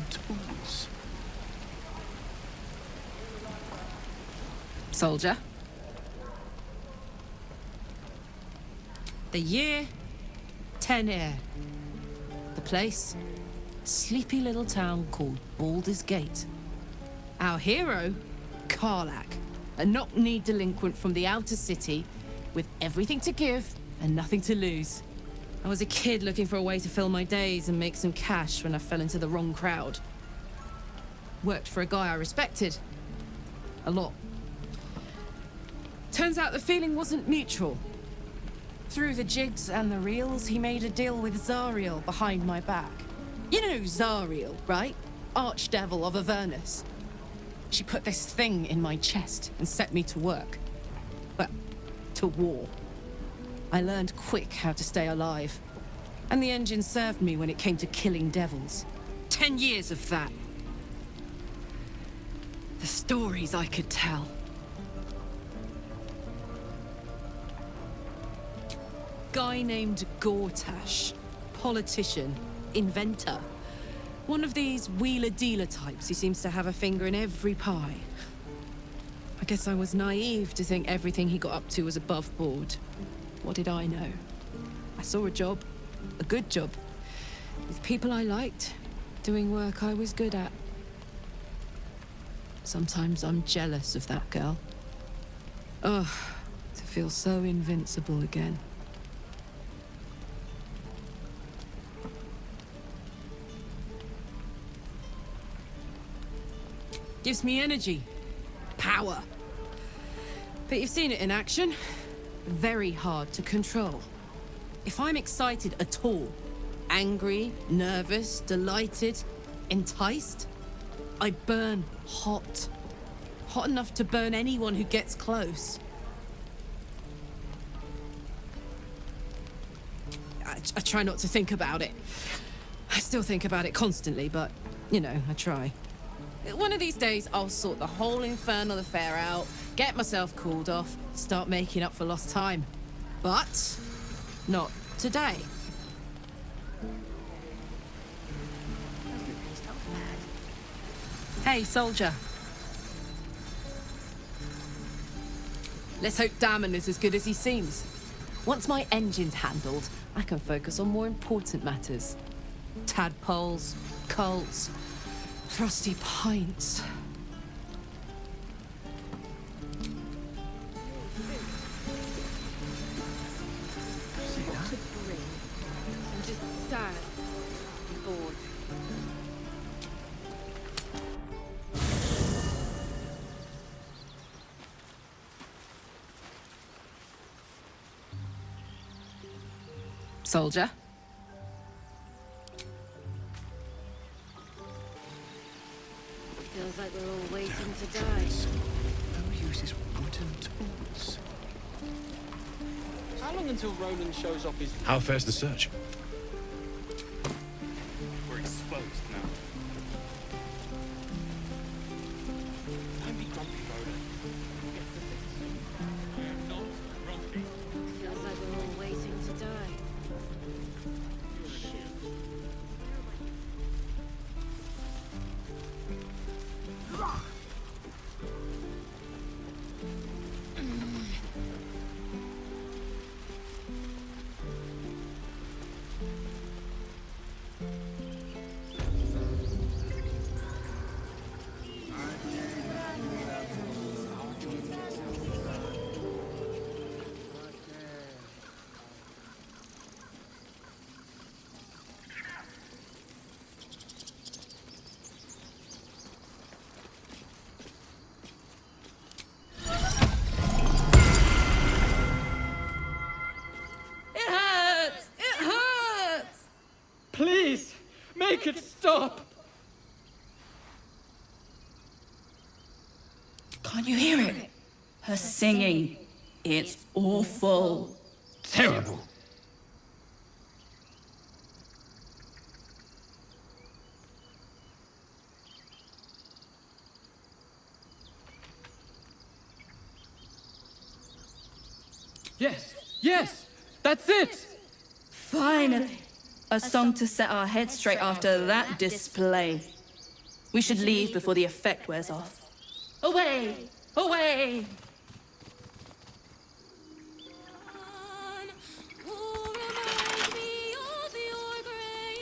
tools. Soldier. The year, 10 air. The place, a sleepy little town called Baldur's Gate. Our hero, Karlach, a knock-kneed delinquent from the outer city with everything to give and nothing to lose. I was a kid looking for a way to fill my days and make some cash when I fell into the wrong crowd. Worked for a guy I respected. A lot. Turns out the feeling wasn't mutual. Through the jigs and the reels, he made a deal with Zariel behind my back. You know Zariel, right? Archdevil of Avernus. She put this thing in my chest and set me to work. Well, to war. I learned quick how to stay alive. And the engine served me when it came to killing devils. 10 years of that. The stories I could tell. Guy named Gortash. Politician. Inventor. One of these wheeler-dealer types who seems to have a finger in every pie. I guess I was naive to think everything he got up to was above board. What did I know? I saw a job. A good job. With people I liked. Doing work I was good at. Sometimes I'm jealous of that girl. Ugh, to feel so invincible again. Gives me energy. Power. But you've seen it in action. Very hard to control. If I'm excited at all, angry, nervous, delighted, enticed, I burn hot. Hot enough to burn anyone who gets close. I try not to think about it. I still think about it constantly, but, you know, I try. One of these days, I'll sort the whole infernal affair out, get myself cooled off, start making up for lost time. But not today. Hey, soldier. Let's hope Damon is as good as he seems. Once my engine's handled, I can focus on more important matters. Tadpoles, cults, frosty pints. I'm just sad and bored. Soldier. Feels like we're all waiting to die. Who uses wooden tools? How long until Roland shows off his... How fares the search? We're exposed now. Don't be grumpy, Roland. I am not grumpy. Feels like we're all waiting to die. Please, make it stop! Can't you hear it? Her singing. It's awful. Terrible. Yes, yes, that's it! Finally. A song to set our heads straight after that display. We should leave before the effect wears off. Away! Away!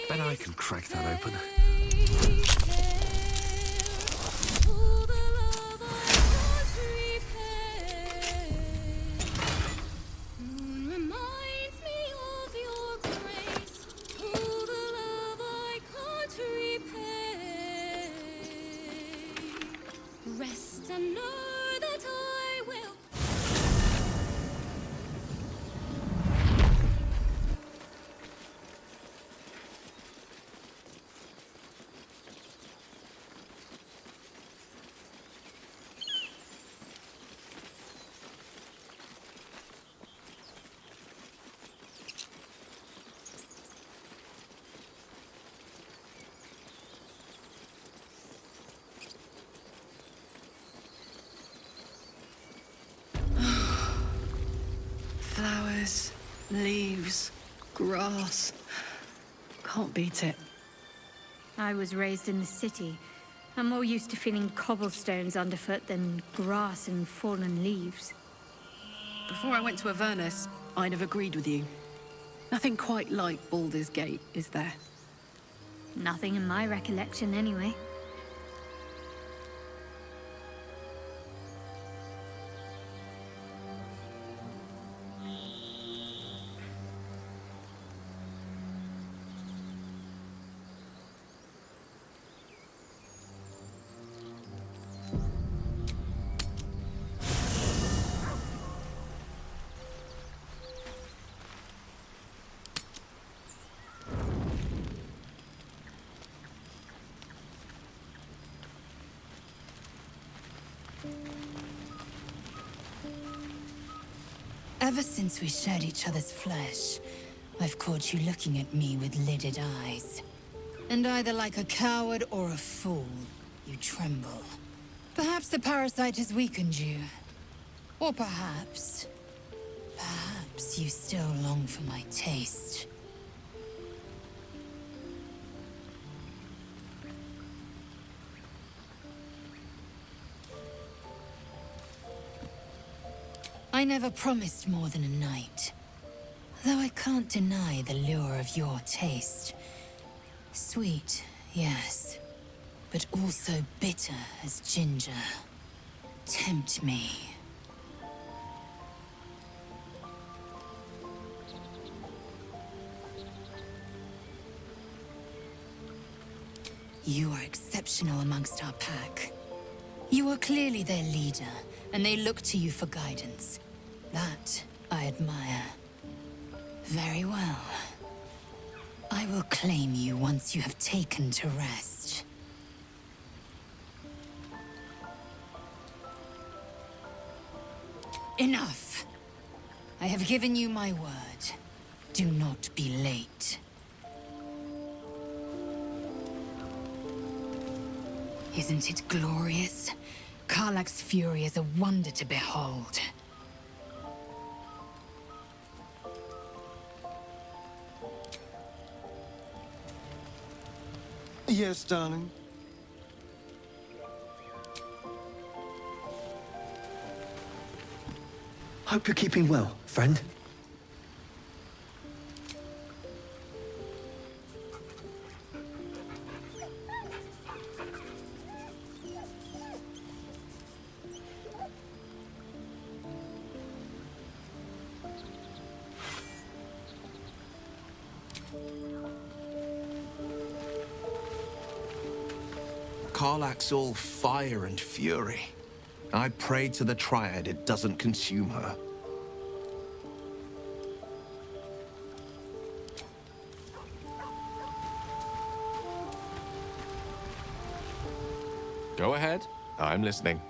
Bet I can crack that open. Rest and know that I will. Flowers, leaves, grass. Can't beat it. I was raised in the city. I'm more used to feeling cobblestones underfoot than grass and fallen leaves. Before I went to Avernus, I'd have agreed with you. Nothing quite like Baldur's Gate, is there? Nothing in my recollection, anyway. Ever since we shared each other's flesh, I've caught you looking at me with lidded eyes. And either like a coward or a fool, you tremble. Perhaps the parasite has weakened you. Or perhaps you still long for my taste. I never promised more than a night. Though I can't deny the lure of your taste. Sweet, yes, but also bitter as ginger. Tempt me. You are exceptional amongst our pack. You are clearly their leader, and they look to you for guidance. That I admire. Very well. I will claim you once you have taken to rest. Enough! I have given you my word. Do not be late. Isn't it glorious? Karlach's fury is a wonder to behold. Yes, darling. Hope you're keeping well, friend. Karlach's all fire and fury. I pray to the Triad it doesn't consume her. Go ahead. I'm listening.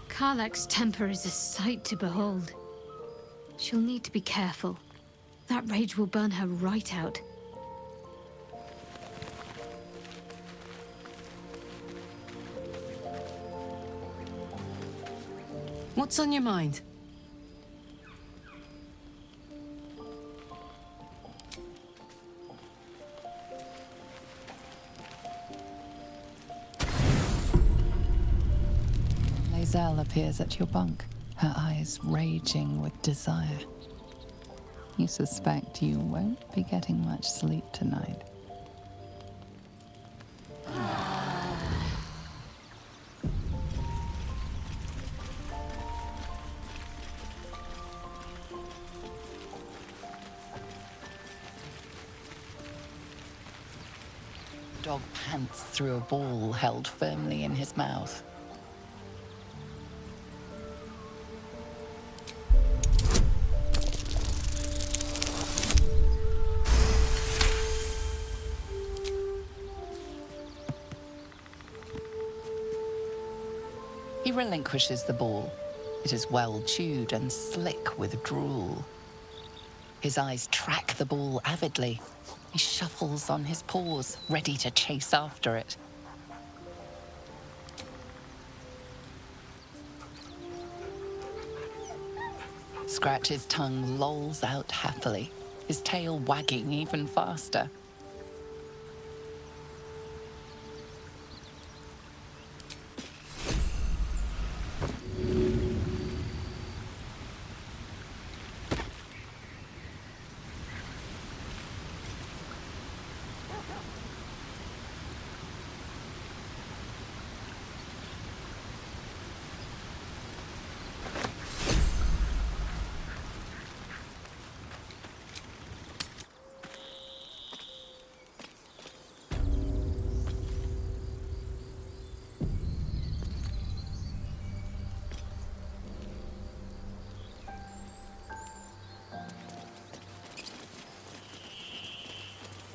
Karlach's temper is a sight to behold. She'll need to be careful. That rage will burn her right out. What's on your mind? Lae'zel appears at your bunk, her eyes raging with desire. You suspect you won't be getting much sleep tonight. Dog pants through a ball held firmly in his mouth. He relinquishes the ball. It is well chewed and slick with drool. His eyes track the ball avidly. He shuffles on his paws, ready to chase after it. Scratch's tongue lolls out happily, his tail wagging even faster.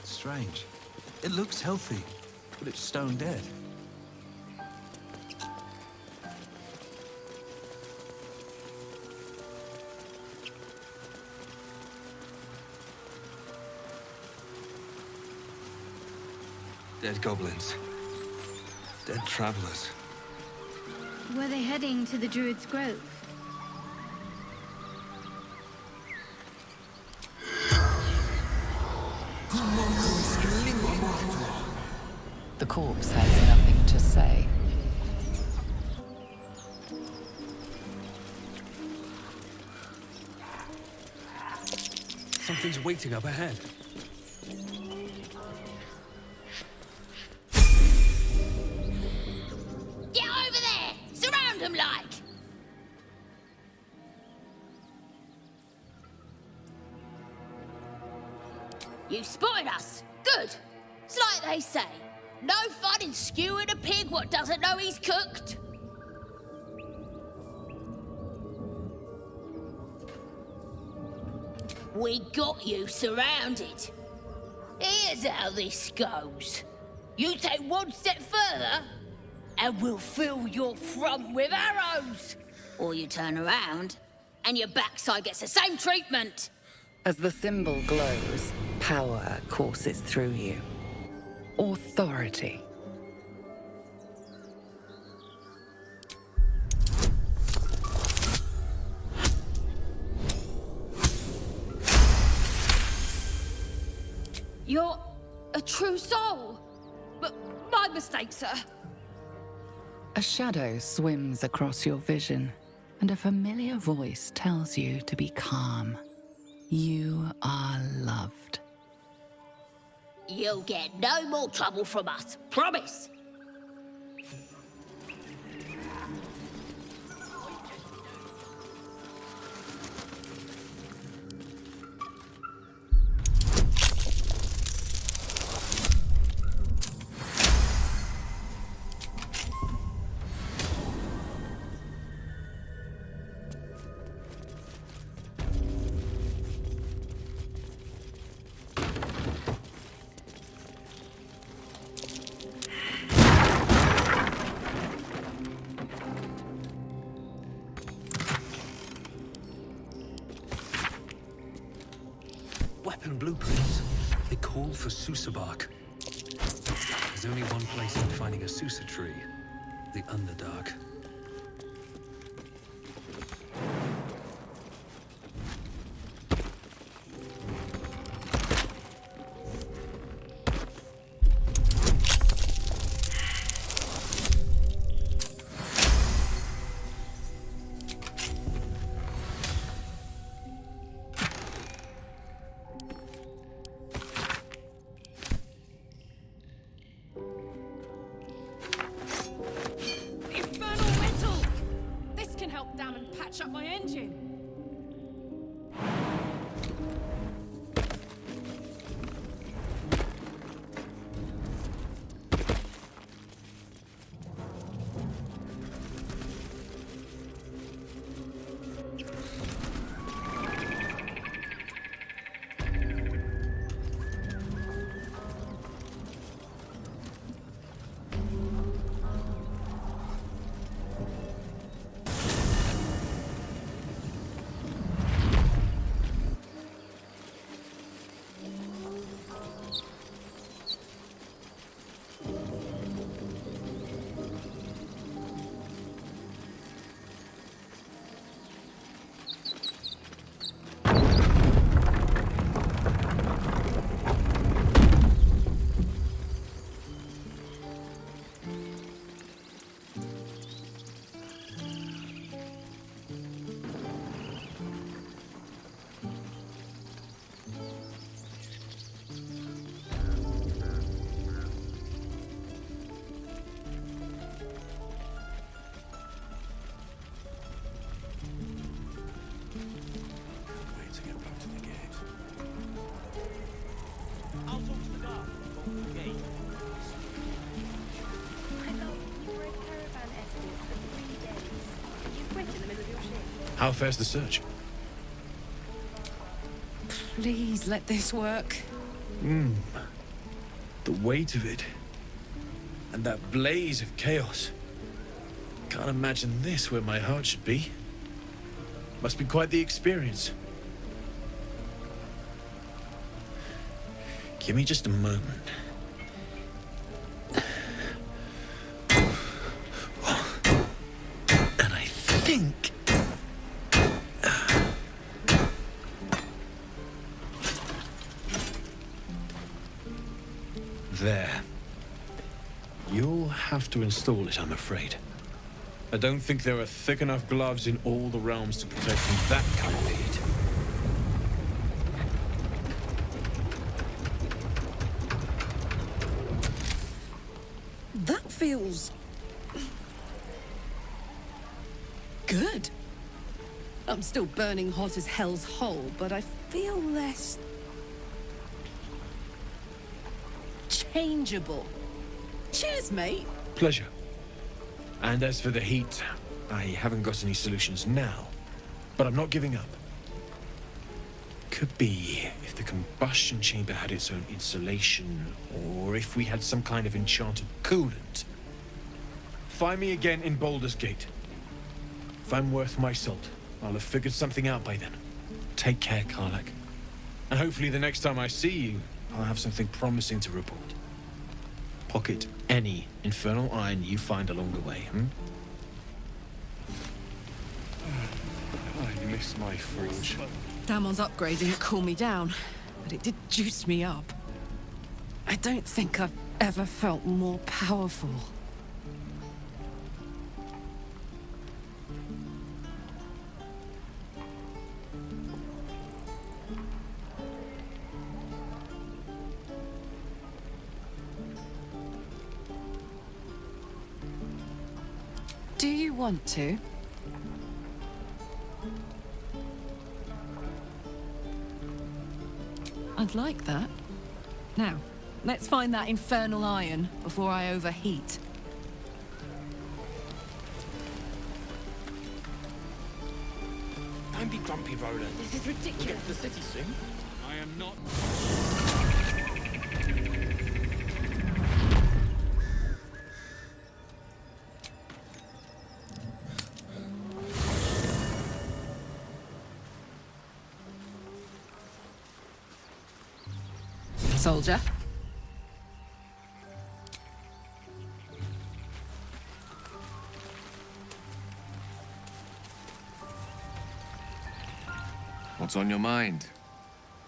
Strange. It looks healthy, but it's stone dead. Dead goblins. Dead travelers. Were they heading to the Druid's Grove? The corpse has nothing to say. Something's waiting up ahead. Get over there! Surround them like! You spotted us. Good. It's like they say. No fun in skewing a pig what doesn't know he's cooked. We got you surrounded. Here's how this goes. You take one step further, and we'll fill your front with arrows. Or you turn around, and your backside gets the same treatment. As the symbol glows, power courses through you. Authority. You're a true soul. But my mistake, sir. A shadow swims across your vision, and a familiar voice tells you to be calm. You are loved. You'll get no more trouble from us. Promise. Weapon blueprints. They call for Susa bark. There's only one place in finding a Susa tree. The Underdark. and patch up my engine. How fares the search? Please let this work. The weight of it. And that blaze of chaos. Can't imagine this where my heart should be. Must be quite the experience. Give me just a moment. And I think... There. You'll have to install it, I'm afraid. I don't think there are thick enough gloves in all the realms to protect from that kind of heat. That feels... good. I'm still burning hot as hell's hole, but I feel less... changeable. Cheers, mate. Pleasure. And as for the heat, I haven't got any solutions now, but I'm not giving up. Could be if the combustion chamber had its own insulation, or if we had some kind of enchanted coolant. Find me again in Baldur's Gate. If I'm worth my salt, I'll have figured something out by then. Take care, Karlach. And hopefully the next time I see you, I'll have something promising to report. Pocket any infernal iron you find along the way, I miss my forge. Damon's upgrade didn't cool me down, but it did juice me up. I don't think I've ever felt more powerful. Do you want to? I'd like that. Now, let's find that infernal iron before I overheat. Don't be grumpy, Roland. This is ridiculous. Get to the city soon. I am not... Soldier. What's on your mind?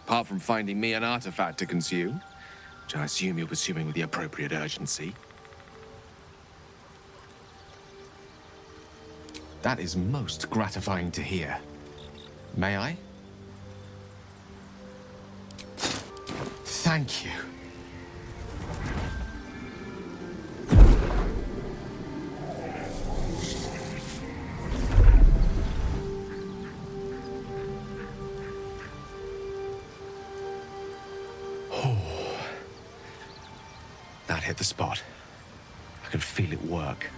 Apart from finding me an artifact to consume, which I assume you're pursuing with the appropriate urgency. That is most gratifying to hear. May I? Thank you. hit the spot. I can feel it work.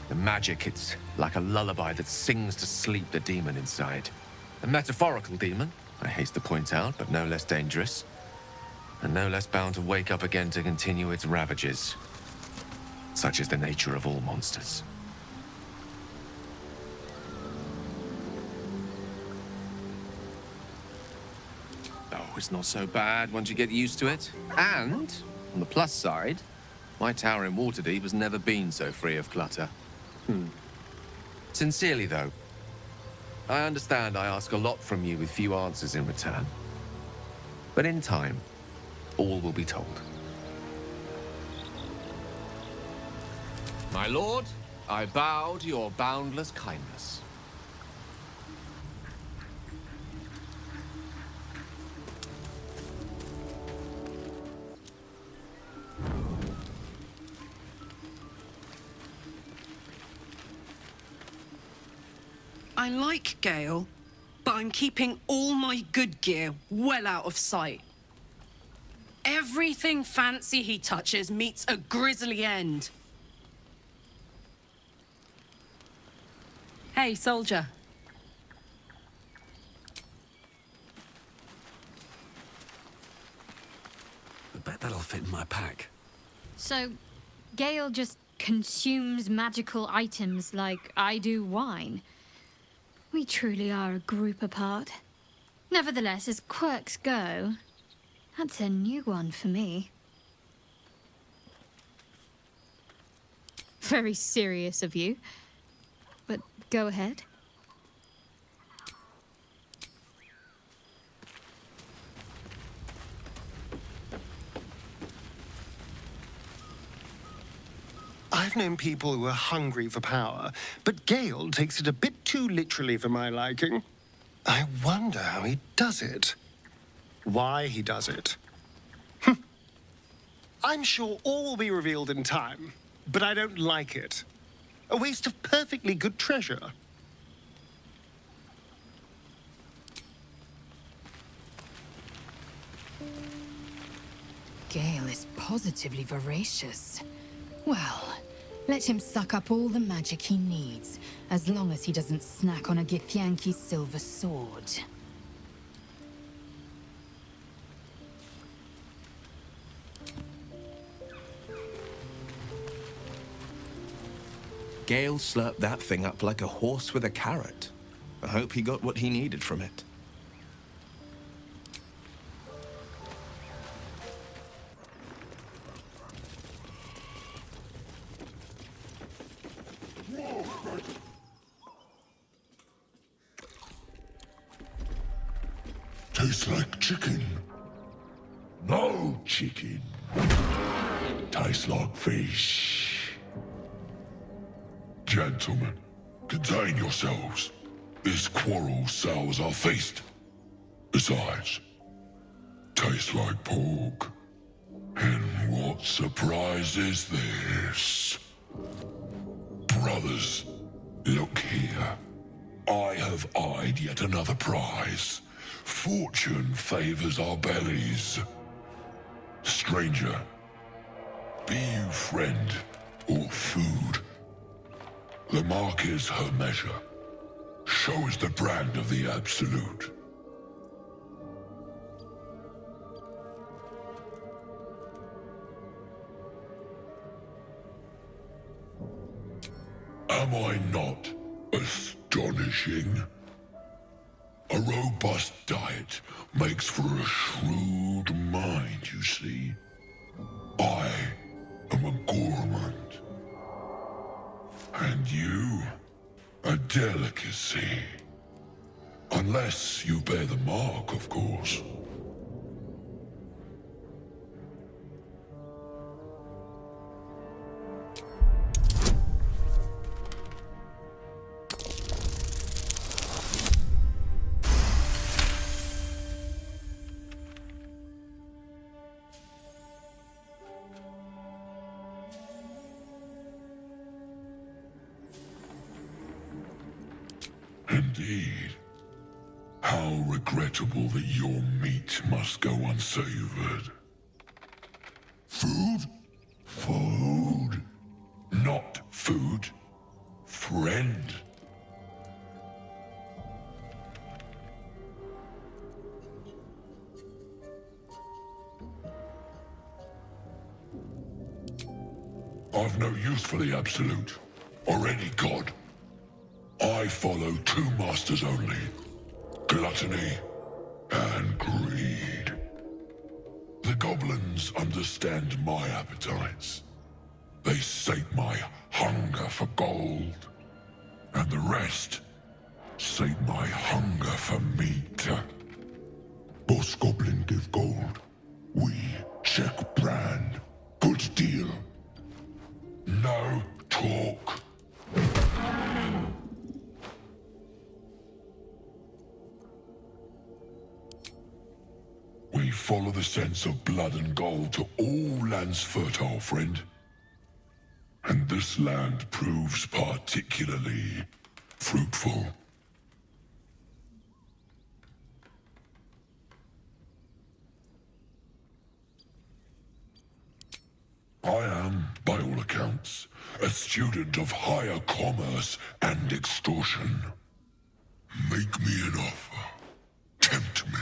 The magic, it's like a lullaby that sings to sleep the demon inside. A metaphorical demon, I haste to point out, but no less dangerous. And no less bound to wake up again to continue its ravages. Such is the nature of all monsters. Oh, it's not so bad once you get used to it. And, on the plus side, my tower in Waterdeep has never been so free of clutter. Sincerely, though, I understand I ask a lot from you with few answers in return. But in time, all will be told. My lord, I bow to your boundless kindness. I like Gale, but I'm keeping all my good gear well out of sight. Everything fancy he touches meets a grisly end. Hey, soldier. I bet that'll fit in my pack. So, Gale just consumes magical items like I do wine. We truly are a group apart. Nevertheless, as quirks go, that's a new one for me. Very serious of you. But go ahead. I've known people who are hungry for power, but Gale takes it a bit too literally for my liking. I wonder how he does it. Why he does it. I'm sure all will be revealed in time, but I don't like it. A waste of perfectly good treasure. Gale is positively voracious. Well, let him suck up all the magic he needs, as long as he doesn't snack on a Githyanki's silver sword. Gale slurped that thing up like a horse with a carrot. I hope he got what he needed from it. Tastes like chicken. No chicken. Tastes like fish. Gentlemen, contain yourselves. This quarrel sours our feast. Besides, tastes like pork. And what surprise is this? Brothers, look here. I have eyed yet another prize. Fortune favors our bellies. Stranger, be you friend or food. The mark is her measure. Show is the brand of the absolute. Am I not astonishing? A robust diet makes for a shrewd mind, you see. I am a gourmand. And you, a delicacy. Unless you bear the mark, of course. Indeed. How regrettable that your meat must go unsavored. Food? For friend. I've no use for the Absolute, or any god. I follow two masters only, gluttony and greed. The goblins understand my appetites. They sate my hunger for gold, and the rest sate my hunger for meat. Boss Goblin give gold. We check brand. Good deal. No talk. We follow the sense of blood and gold to all lands fertile, friend. And this land proves particularly fruitful. I am, by all accounts, a student of higher commerce and extortion. Make me an offer. Tempt me.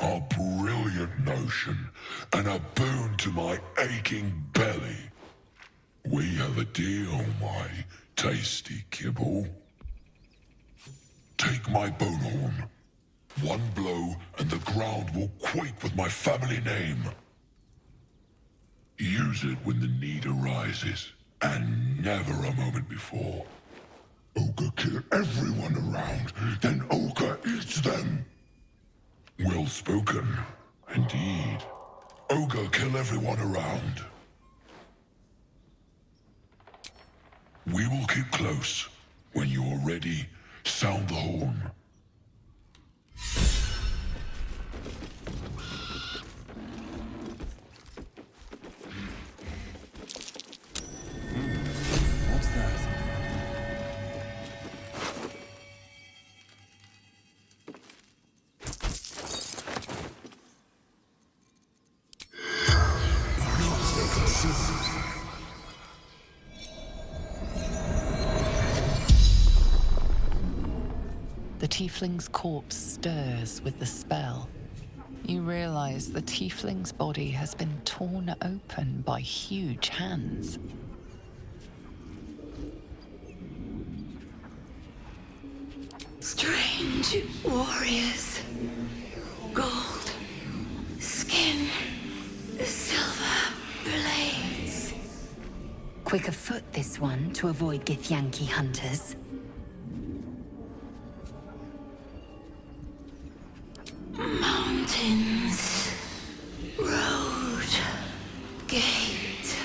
A brilliant notion, and a boon to my aching belly. We have a deal, my tasty kibble. Take my bone horn. One blow, and the ground will quake with my family name. Use it when the need arises, and never a moment before. Ogre kill everyone around, then Ogre eats them. Well spoken, indeed. Ogre kill everyone around. We will keep close. When you are ready, sound the horn. What's that? The tiefling's corpse stirs with the spell. You realize the tiefling's body has been torn open by huge hands. Strange warriors. Gold. Skin. Silver blades. Quick of foot, this one, to avoid Githyanki hunters. Mountains. Road. Gate.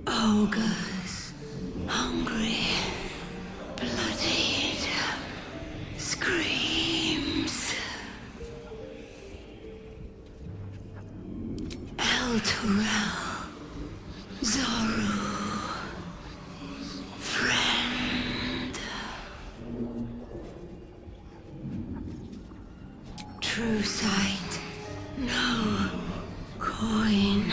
Ogres. Hungry. Bloodied. Screams. El Turel. Zoru. Friend. True sight. No coin.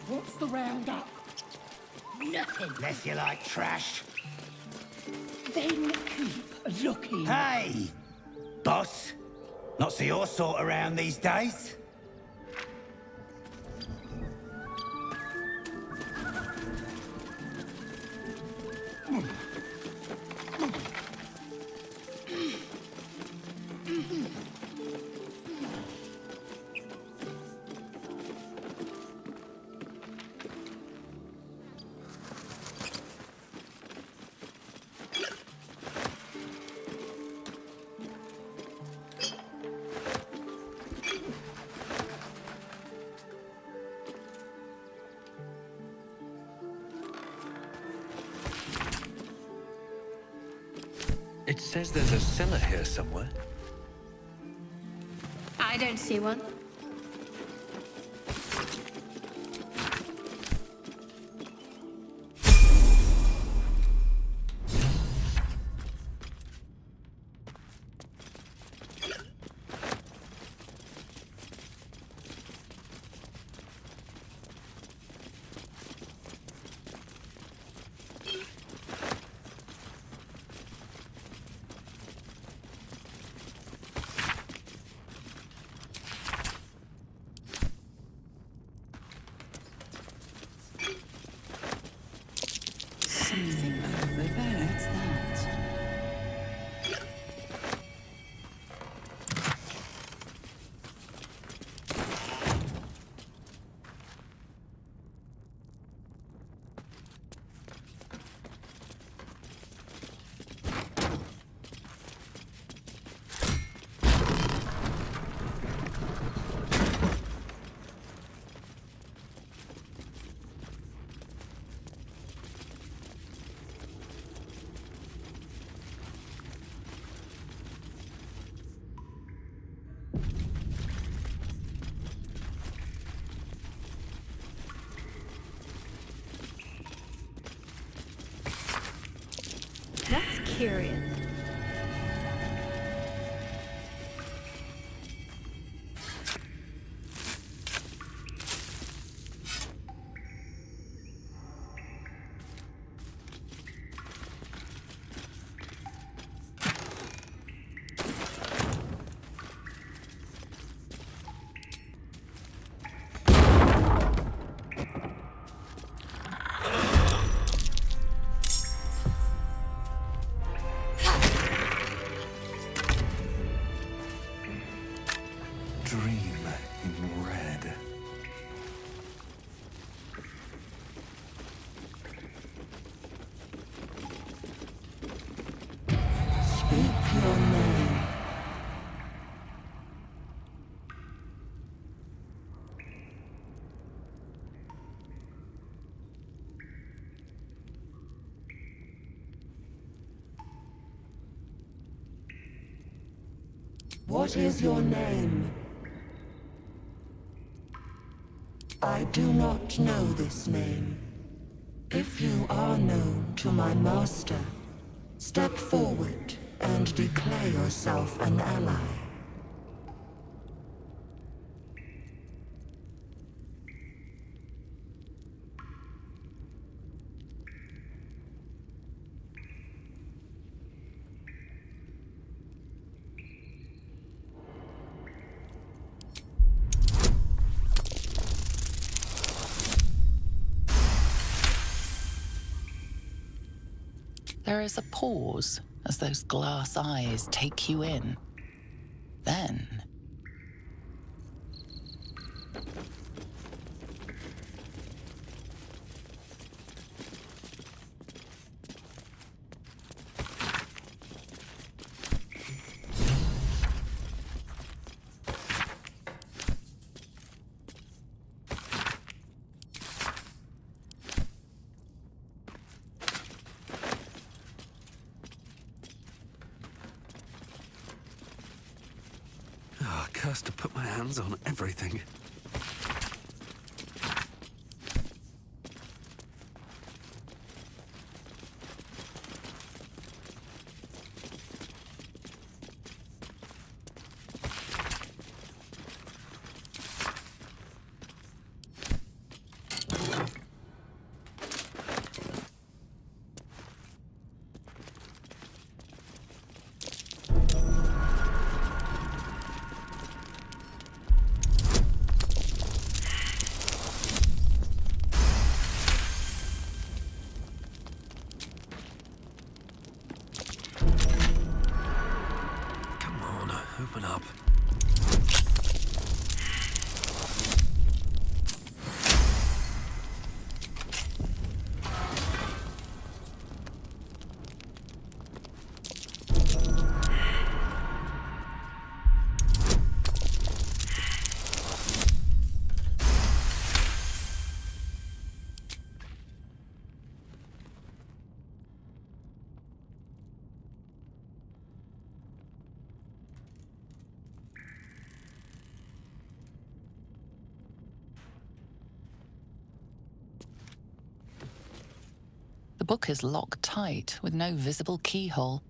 What's the roundup? nothing. Unless you like trash. Then keep looking. Hey! Boss? Not see your sort around these days? It says there's a cellar here somewhere. I don't see one. That's curious. Dream in red. Speak your name. What is your name? I do not know this name. If you are known to my master, step forward and declare yourself an ally. There is a pause as those glass eyes take you in. Then, Cursed to put my hands on everything. open up. The book is locked tight with no visible keyhole,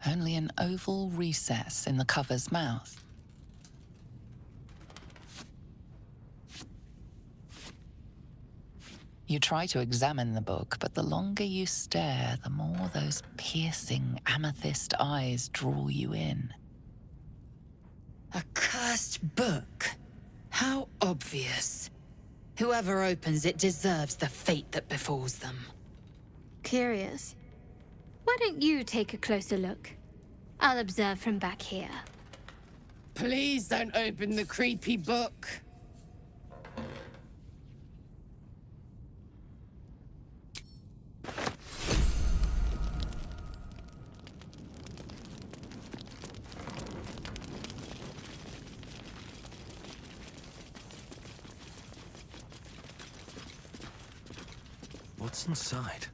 only an oval recess in the cover's mouth. You try to examine the book, but the longer you stare, the more those piercing amethyst eyes draw you in. A cursed book? How obvious. Whoever opens it deserves the fate that befalls them. Curious. Why don't you take a closer look? I'll observe from back here. Please don't open the creepy book. What's inside?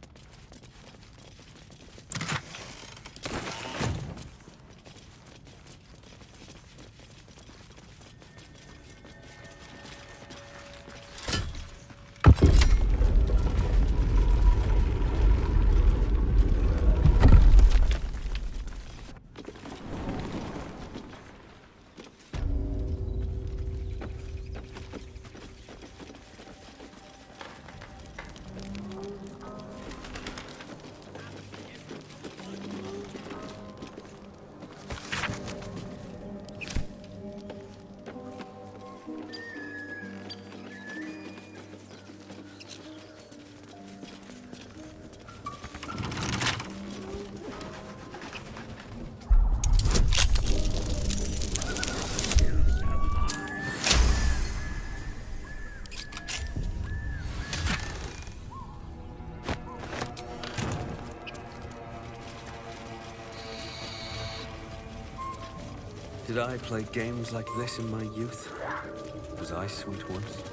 Did I play games like this in my youth? Was I sweet once?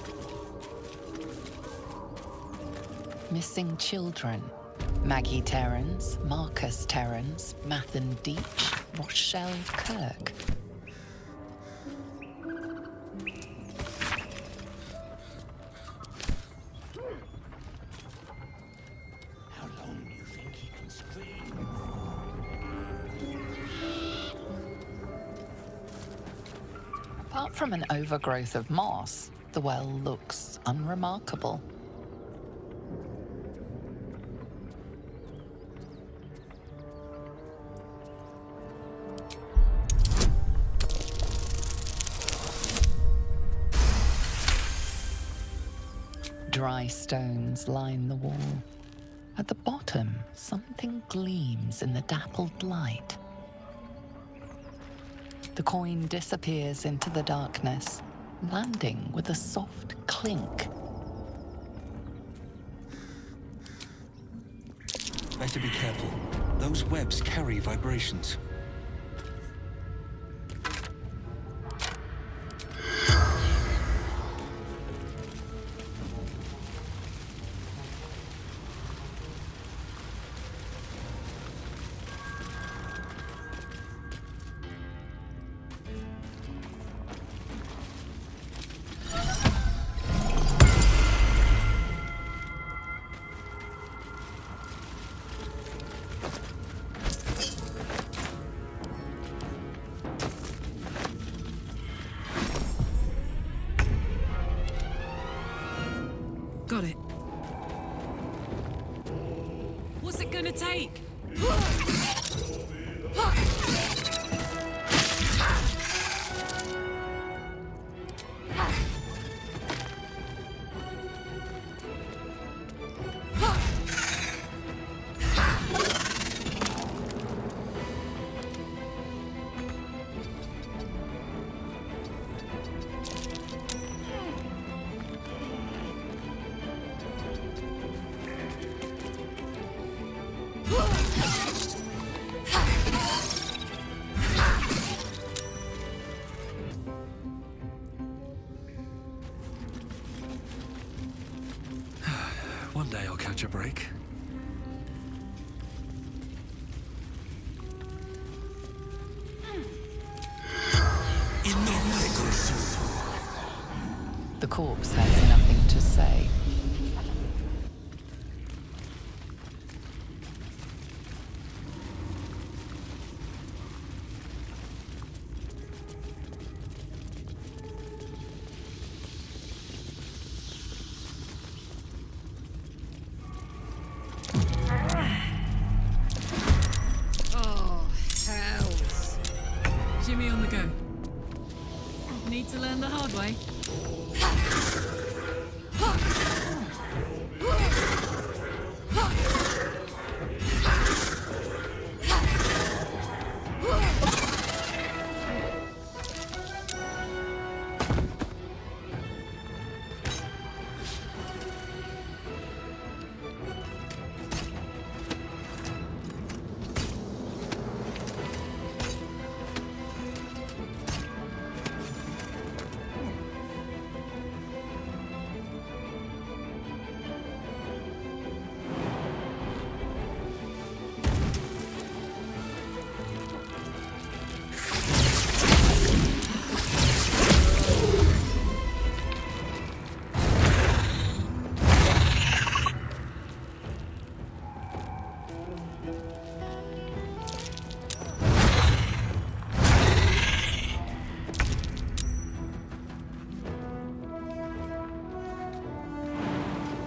Missing children. Maggie Terrans, Marcus Terrans, Mathan Deach, Rochelle Kirk. How long do you think he can scream? Apart from an overgrowth of moss, the well looks unremarkable. Dry stones line the wall. At the bottom, something gleams in the dappled light. The coin disappears into the darkness, landing with a soft clink. Better be careful. Those webs carry vibrations. Got it. What's it gonna take? One day I'll catch a break. The corpse has nothing to say. Oh, hells. Jimmy on the go. Need to learn the hard way.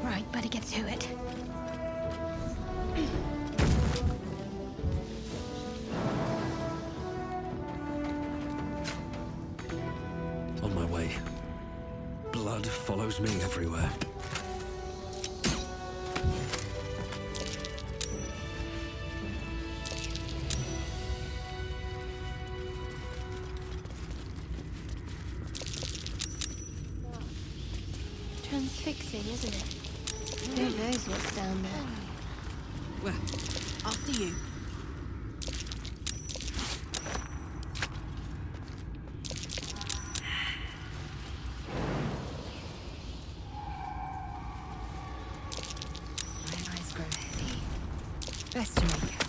Right, better get to it. On my way. Blood follows me everywhere. Transfixing, isn't it? Who knows what's down there? Well, after you. My eyes grow heavy. Best to make it.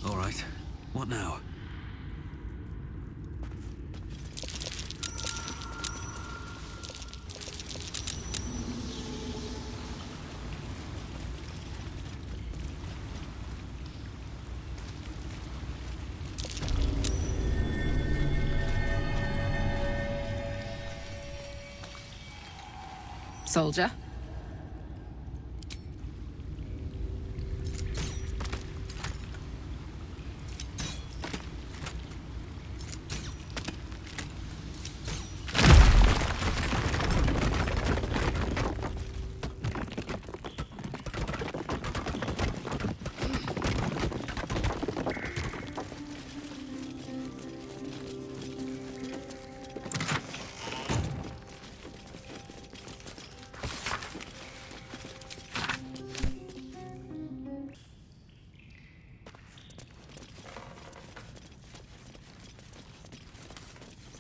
All right. What now? Soldier.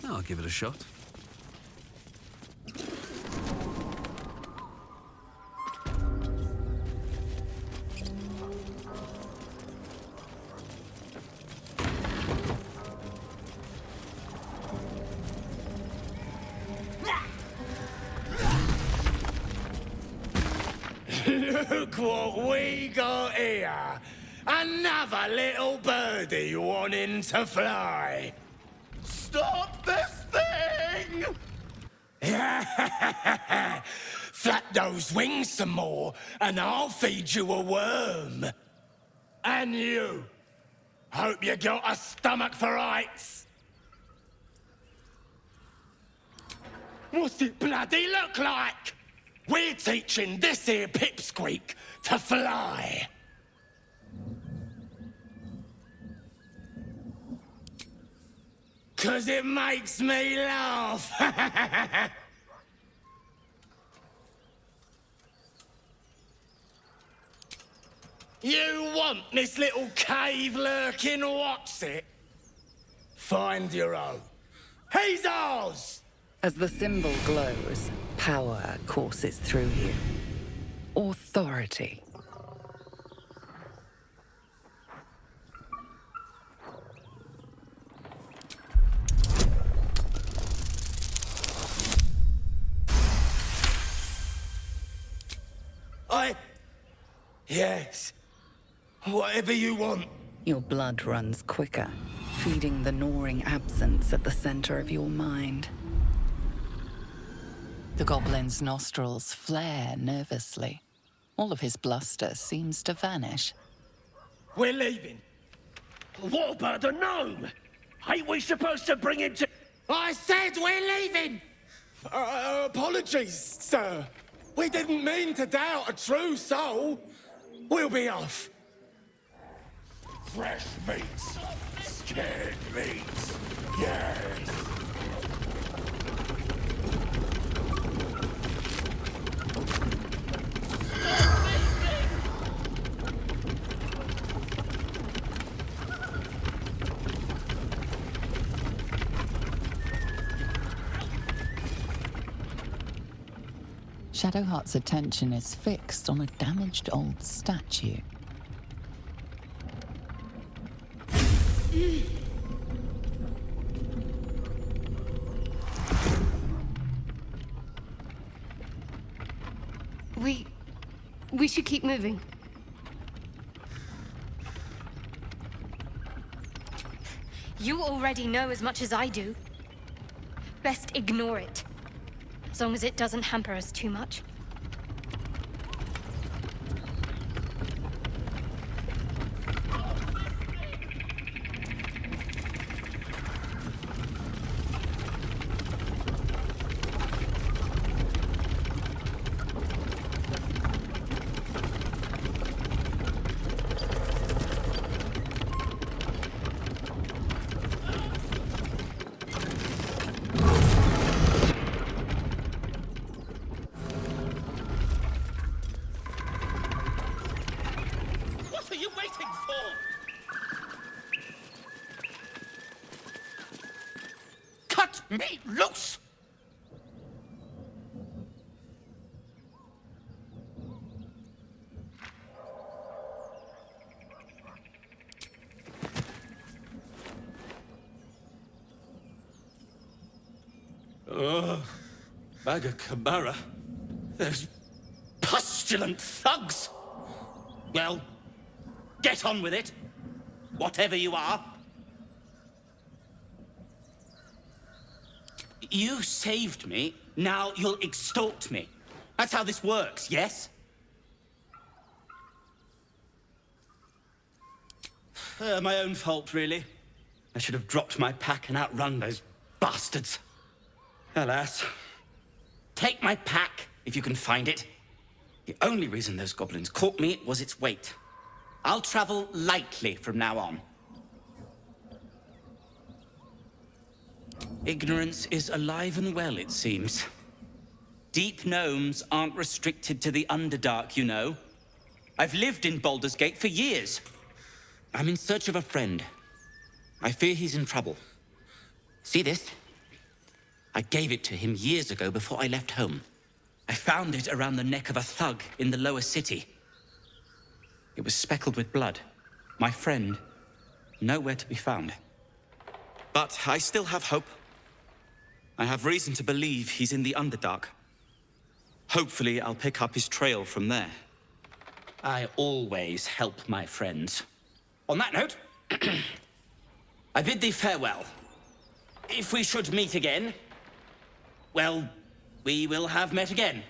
I'll give it a shot. Look what we got here! Another little birdie wanting to fly! Stop this thing! Flap those wings some more, and I'll feed you a worm. And you. Hope you got a stomach for heights. What's it bloody look like? We're teaching this here pipsqueak to fly. 'Cause it makes me laugh. You want this little cave lurking what's it? Find your own. He's ours! As the symbol glows, power courses through you. Authority. Yes. Whatever you want. Your blood runs quicker, feeding the gnawing absence at the center of your mind. The goblin's nostrils flare nervously. All of his bluster seems to vanish. We're leaving. What about the gnome? Ain't we supposed to bring him to... I said we're leaving! Apologies, sir. We didn't mean to doubt a true soul. We'll be off. Fresh meats. Scared meats. Yes. Shadowheart's attention is fixed on a damaged old statue. We should keep moving. You already know as much as I do. Best ignore it. As long as it doesn't hamper us too much. Me loose! Bag of Camara. Those pustulant thugs. Well, get on with it. Whatever you are. You saved me, now you'll extort me. That's how this works, yes? My own fault, really. I should have dropped my pack and outrun those bastards. Alas. Take my pack, if you can find it. The only reason those goblins caught me was its weight. I'll travel lightly from now on. Ignorance is alive and well, it seems. Deep gnomes aren't restricted to the Underdark, you know. I've lived in Baldur's Gate for years. I'm in search of a friend. I fear he's in trouble. See this? I gave it to him years ago before I left home. I found it around the neck of a thug in the lower city. It was speckled with blood. My friend, nowhere to be found. But I still have hope. I have reason to believe he's in the Underdark. Hopefully, I'll pick up his trail from there. I always help my friends. On that note, I bid thee farewell. If we should meet again, well, we will have met again.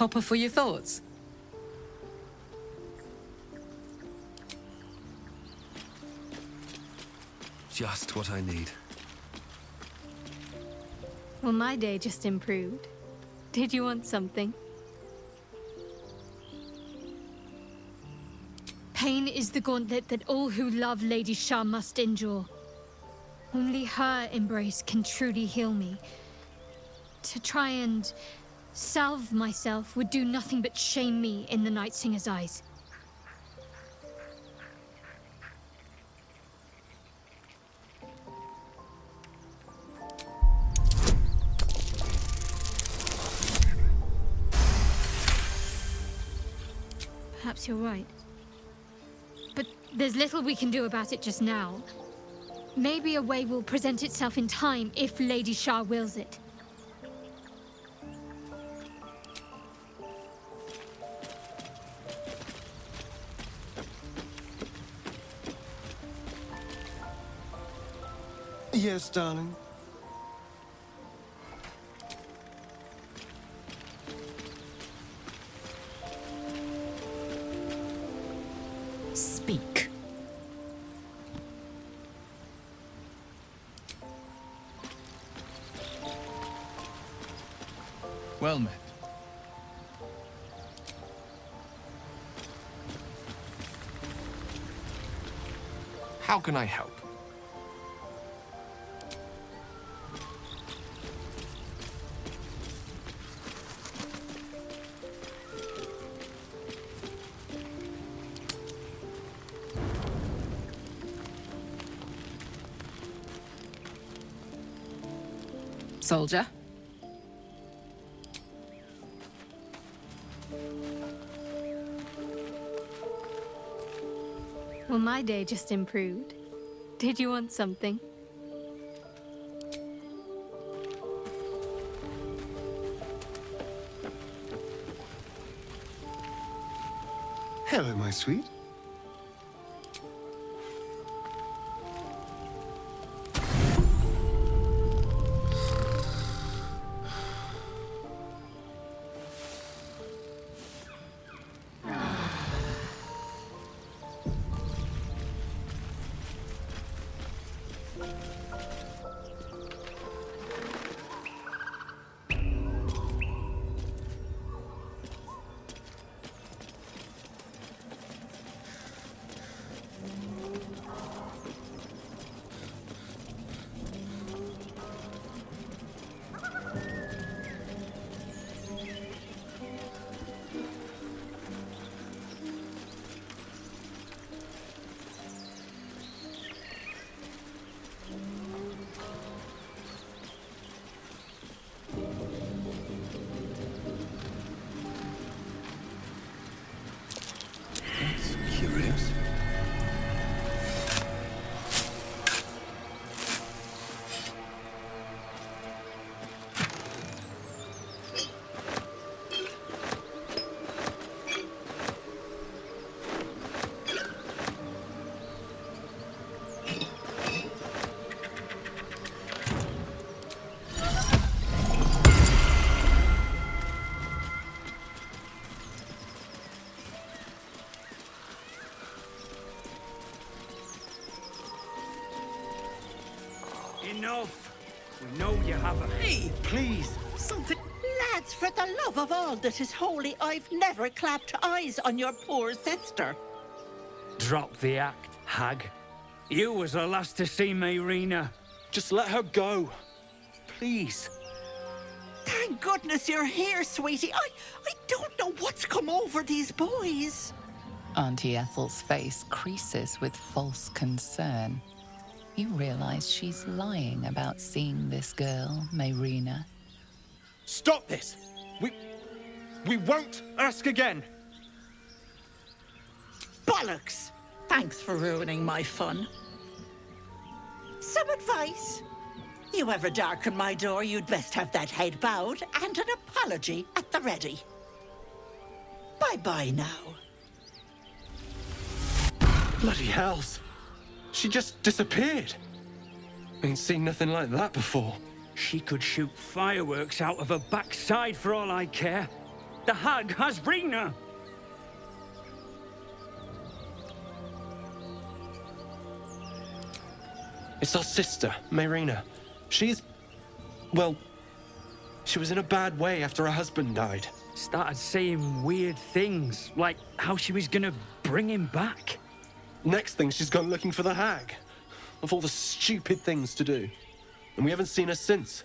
Copper for your thoughts? Just what I need. Well, my day just improved. Did you want something? Pain is the gauntlet that all who love Lady Shah must endure. Only her embrace can truly heal me. To try and salve myself would do nothing but shame me in the Night Singer's eyes. Perhaps you're right. But there's little we can do about it just now. Maybe a way will present itself in time if Lady Shah wills it. Yes, darling. Speak. Well met. How can I help? Soldier. Well, my day just improved. Did you want something? Hello, my sweet. Enough! We know you have a... Hey, please! something... Lads, for the love of all that is holy, I've never clapped eyes on your poor sister. Drop the act, hag. You was the last to see Mayrina. Just let her go. Please. Thank goodness you're here, sweetie. I don't know what's come over these boys. Auntie Ethel's face creases with false concern. You realize she's lying about seeing this girl, Mayrina. Stop this! We won't ask again! Bollocks! Thanks for ruining my fun. Some advice? You ever darken my door, you'd best have that head bowed and an apology at the ready. Bye-bye now. Bloody hells! She just disappeared! Ain't seen nothing like that before. She could shoot fireworks out of her backside for all I care. The hag has Rina! It's our sister, Mayrina. Well, she was in a bad way after her husband died. Started saying weird things, like how she was gonna bring him back. Next thing, she's gone looking for the hag. Of all the stupid things to do. And we haven't seen her since.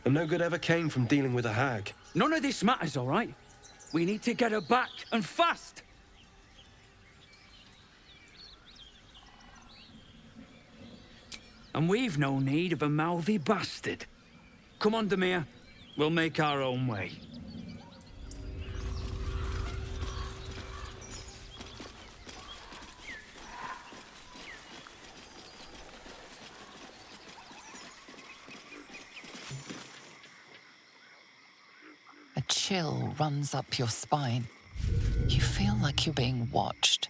And no good ever came from dealing with a hag. None of this matters, all right? We need to get her back, and fast! And we've no need of a mouthy bastard. Come on, Demir. We'll make our own way. A chill runs up your spine. You feel like you're being watched.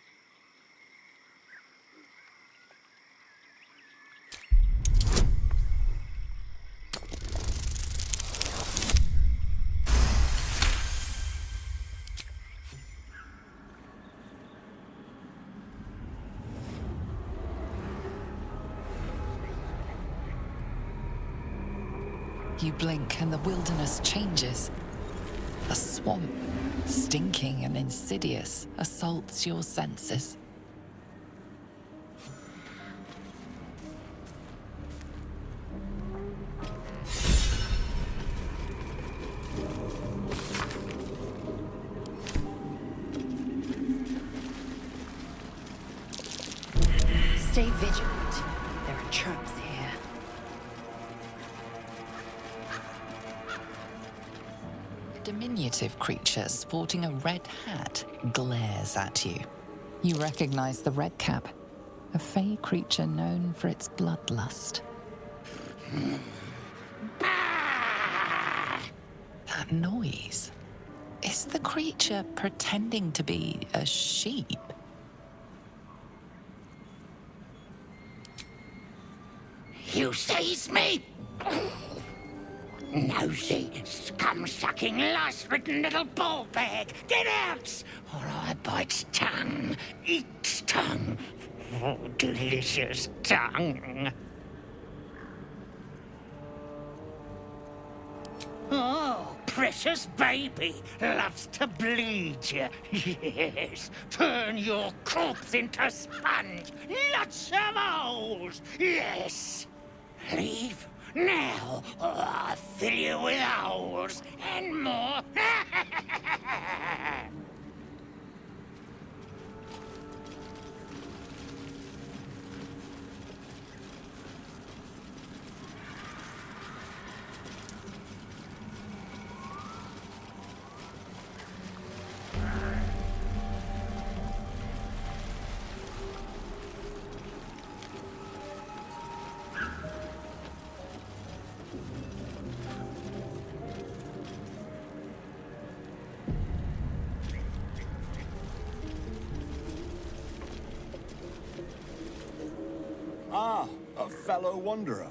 You blink and the wilderness changes. A swamp, stinking and insidious, assaults your senses. Stay vigilant. There are traps here. A diminutive creature sporting a red hat glares at you. You recognize the red cap, a fey creature known for its bloodlust. That noise. Is the creature pretending to be a sheep? You seize me? Nosy, scum-sucking, lice-ridden little ball bag! Get out! Or I bite tongue, eat tongue. Oh, delicious tongue. Oh, precious baby loves to bleed you. Yes, turn your corpse into sponge. Lots of holes. Yes. Leave now, or I'll fill you with holes and more. Ah, a fellow wanderer.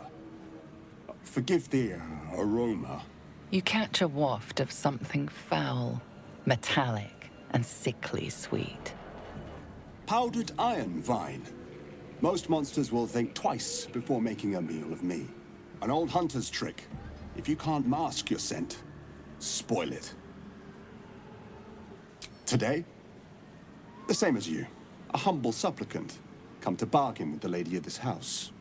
Forgive the aroma. You catch a waft of something foul, metallic, and sickly sweet. Powdered iron vine. Most monsters will think twice before making a meal of me. An old hunter's trick. If you can't mask your scent, spoil it. Today, the same as you. A humble supplicant, come to bargain with the lady of this house.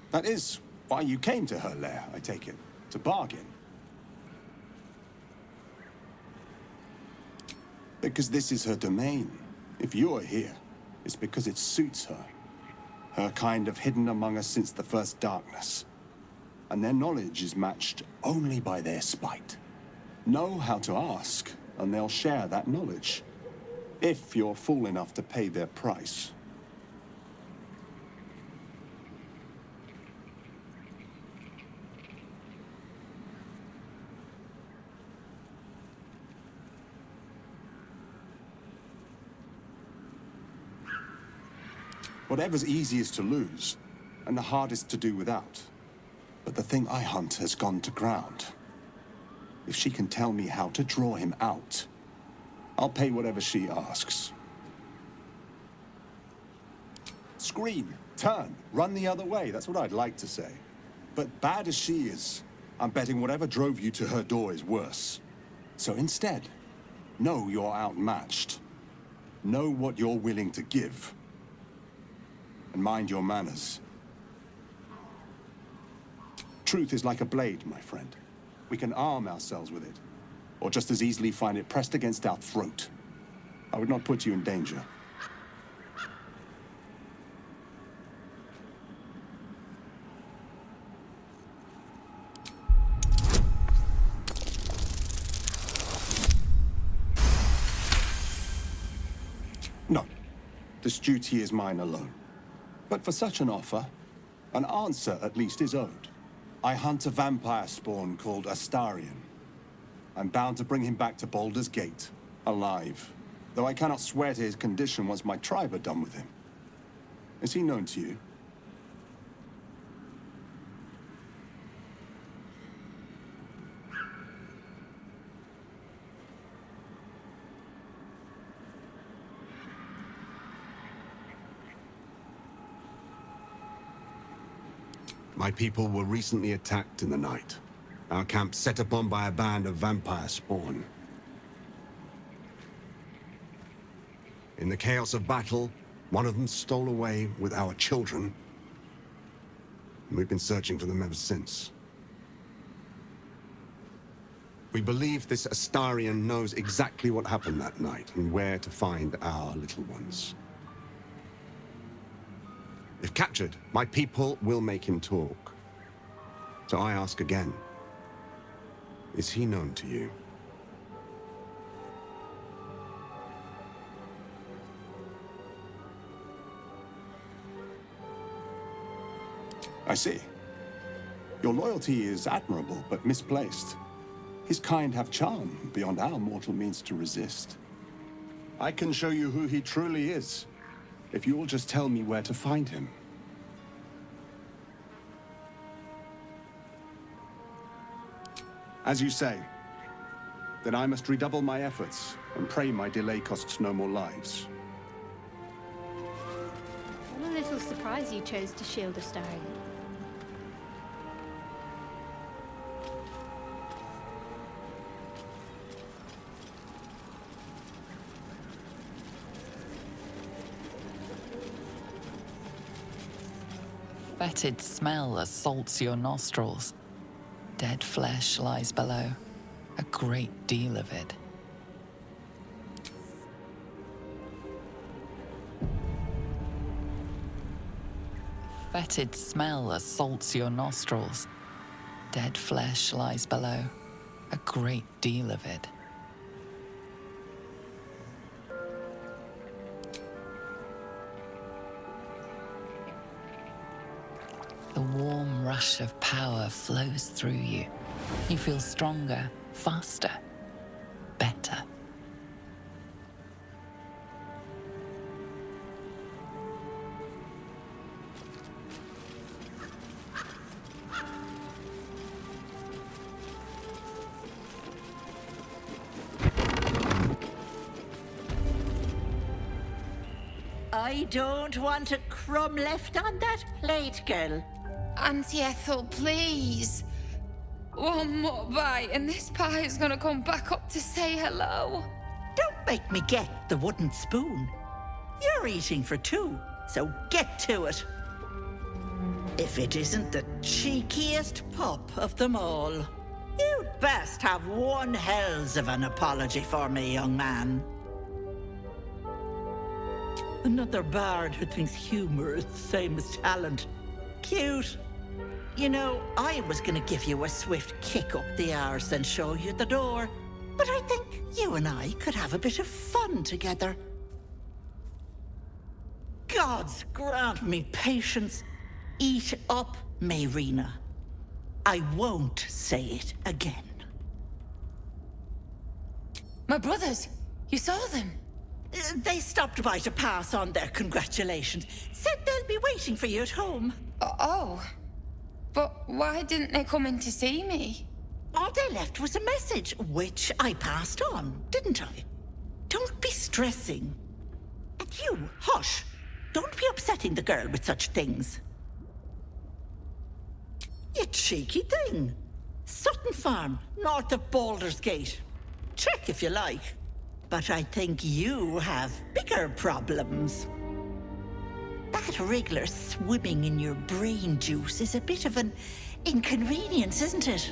That is why you came to her lair, I take it. To bargain. Because this is her domain. If you are here, it's because it suits her. Her kind have hidden among us since the first darkness. And their knowledge is matched only by their spite. Know how to ask, and they'll share that knowledge. If you're fool enough to pay their price. Whatever's easiest to lose, and the hardest to do without. But the thing I hunt has gone to ground. If she can tell me how to draw him out, I'll pay whatever she asks. Scream, turn, run the other way, that's what I'd like to say. But bad as she is, I'm betting whatever drove you to her door is worse. So instead, know you're outmatched. Know what you're willing to give. And mind your manners. Truth is like a blade, my friend. We can arm ourselves with it, or just as easily find it pressed against our throat. I would not put you in danger. No, this duty is mine alone. But for such an offer, an answer at least is owed. I hunt a vampire spawn called Astarion. I'm bound to bring him back to Baldur's Gate, alive. Though I cannot swear to his condition once my tribe are done with him. Is he known to you? My people were recently attacked in the night. Our camp set upon by a band of vampire spawn. In the chaos of battle, one of them stole away with our children. And we've been searching for them ever since. We believe this Astarion knows exactly what happened that night and where to find our little ones. If captured, my people will make him talk. So I ask again, is he known to you? I see. Your loyalty is admirable, but misplaced. His kind have charm beyond our mortal means to resist. I can show you who he truly is, if you will just tell me where to find him. As you say, then I must redouble my efforts and pray my delay costs no more lives. I'm a little surprised you chose to shield Astarion. Fetid smell assaults your nostrils. Dead flesh lies below, a great deal of it. Fetid smell assaults your nostrils. Dead flesh lies below, a great deal of it. The warm rush of power flows through you. You feel stronger, faster, better. I don't want a crumb left on that plate, girl. Auntie Ethel, please. One more bite and this pie is gonna come back up to say hello. Don't make me get the wooden spoon. You're eating for two, so get to it. If it isn't the cheekiest pup of them all. You'd best have one hells of an apology for me, young man. Another bard who thinks humor is the same as talent. Cute. You know, I was gonna give you a swift kick up the arse and show you the door, but I think you and I could have a bit of fun together. Gods grant me patience. Eat up, Mayrina. I won't say it again. My brothers, you saw them? They stopped by to pass on their congratulations. Said they'll be waiting for you at home. Oh. But why didn't they come in to see me? All they left was a message, which I passed on, didn't I? Don't be stressing. And you, hush. Don't be upsetting the girl with such things. You cheeky thing. Sutton Farm, north of Baldur's Gate. Check if you like. But I think you have bigger problems. That wriggler swimming in your brain juice is a bit of an inconvenience, isn't it?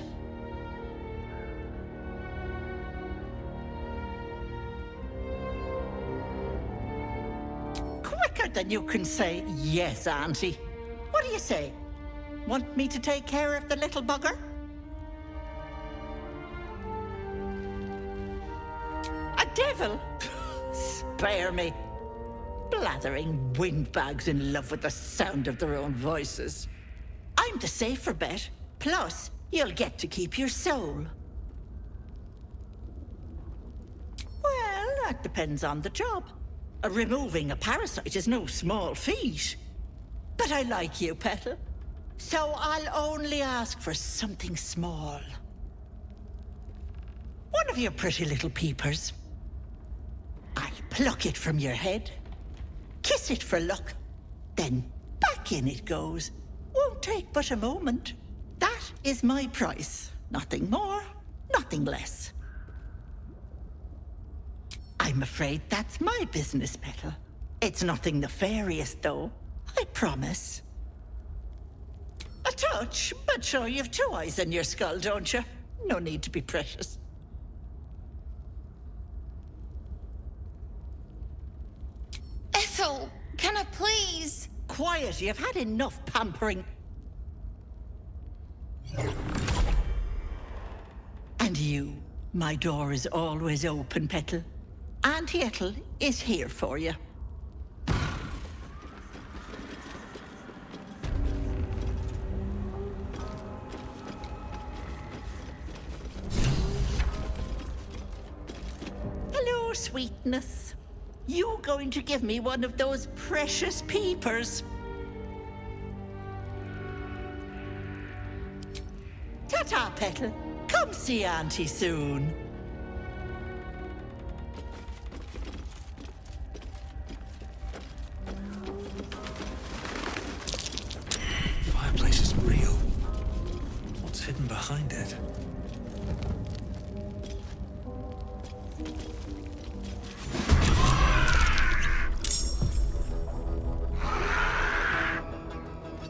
Quicker than you can say yes, Auntie. What do you say? Want me to take care of the little bugger? A devil? Spare me. Blathering windbags in love with the sound of their own voices. I'm the safer bet. Plus, you'll get to keep your soul. Well, that depends on the job. Removing a parasite is no small feat. But I like you, Petal. So I'll only ask for something small. One of your pretty little peepers. I'll pluck it from your head, kiss it for luck, then back in it goes. Won't take but a moment. That is my price. Nothing more, nothing less. I'm afraid that's my business, Petal. It's nothing nefarious, though. I promise. A touch, but sure you've two eyes in your skull, don't you? No need to be precious. Ethel, can I please? Quiet, you've had enough pampering. And you, my door is always open, Petal. Auntie Ethel is here for you. Hello, sweetness. You going to give me one of those precious peepers? Ta-ta, Petal. Come see Auntie soon. Fireplace isn't real. What's hidden behind it?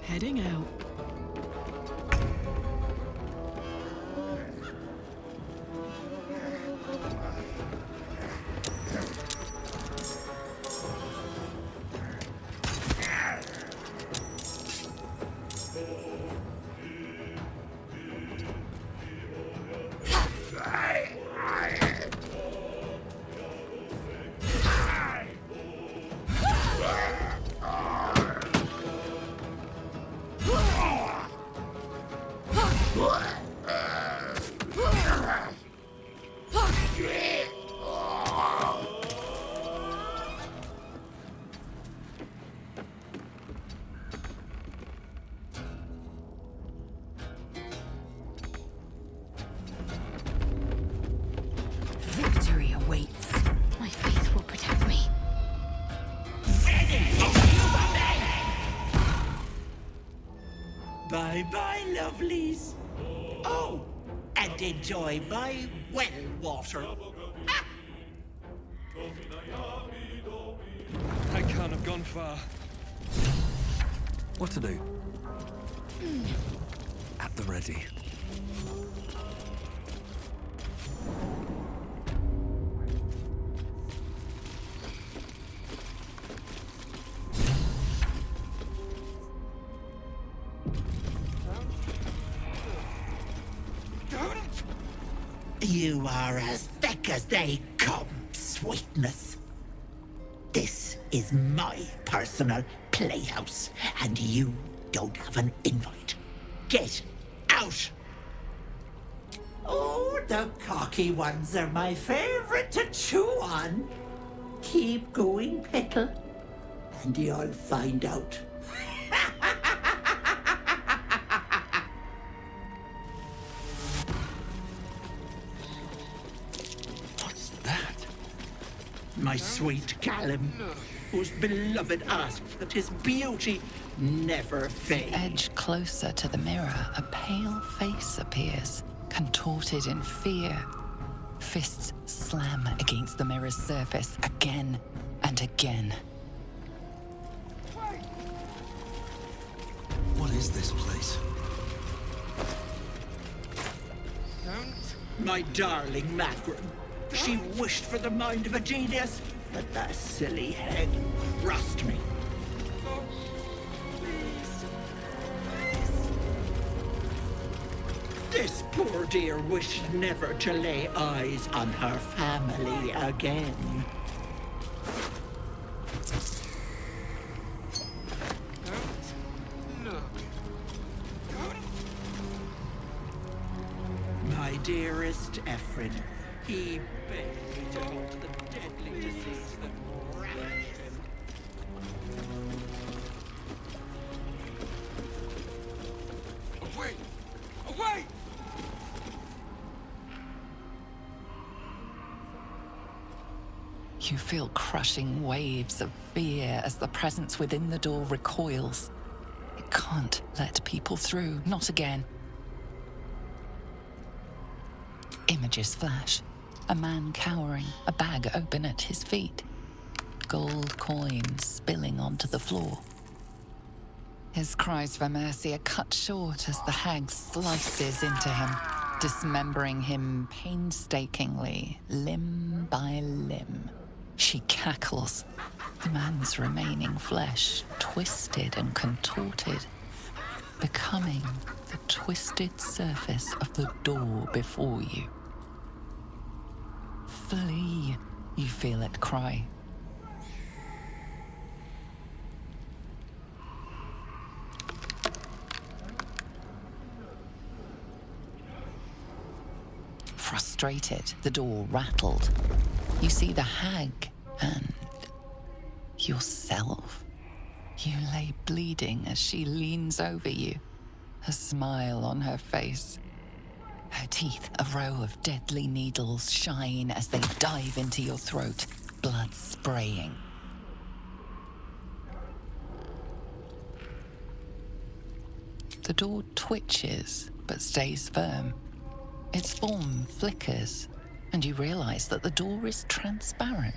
Heading out. Bye-bye, lovelies. Oh, and enjoy my well water. I can't have gone far. What to do? At the ready. You are as thick as they come, sweetness. This is my personal playhouse, and you don't have an invite. Get out! Oh, the cocky ones are my favorite to chew on. Keep going, Petal, and you'll find out. My sweet Callum, whose beloved asked that his beauty never fade. Edge closer to the mirror, a pale face appears, contorted in fear. Fists slam against the mirror's surface again and again. What is this place? My darling Magrin. She wished for the mind of a genius, but that silly head thrust me. This poor dear wished never to lay eyes on her family again. My dearest Ephraim, he begged me to halt the deadly disease that ravaged him. Away! Away! You feel crushing waves of fear as the presence within the door recoils. It can't let people through, not again. Images flash. A man cowering, a bag open at his feet. Gold coins spilling onto the floor. His cries for mercy are cut short as the hag slices into him, dismembering him painstakingly, limb by limb. She cackles, the man's remaining flesh twisted and contorted, becoming the twisted surface of the door before you. Flee, you feel it cry. Frustrated, the door rattled. You see the hag and yourself. You lay bleeding as she leans over you, a smile on her face. Her teeth, a row of deadly needles, shine as they dive into your throat, blood spraying. The door twitches, but stays firm. Its form flickers, and you realize that the door is transparent.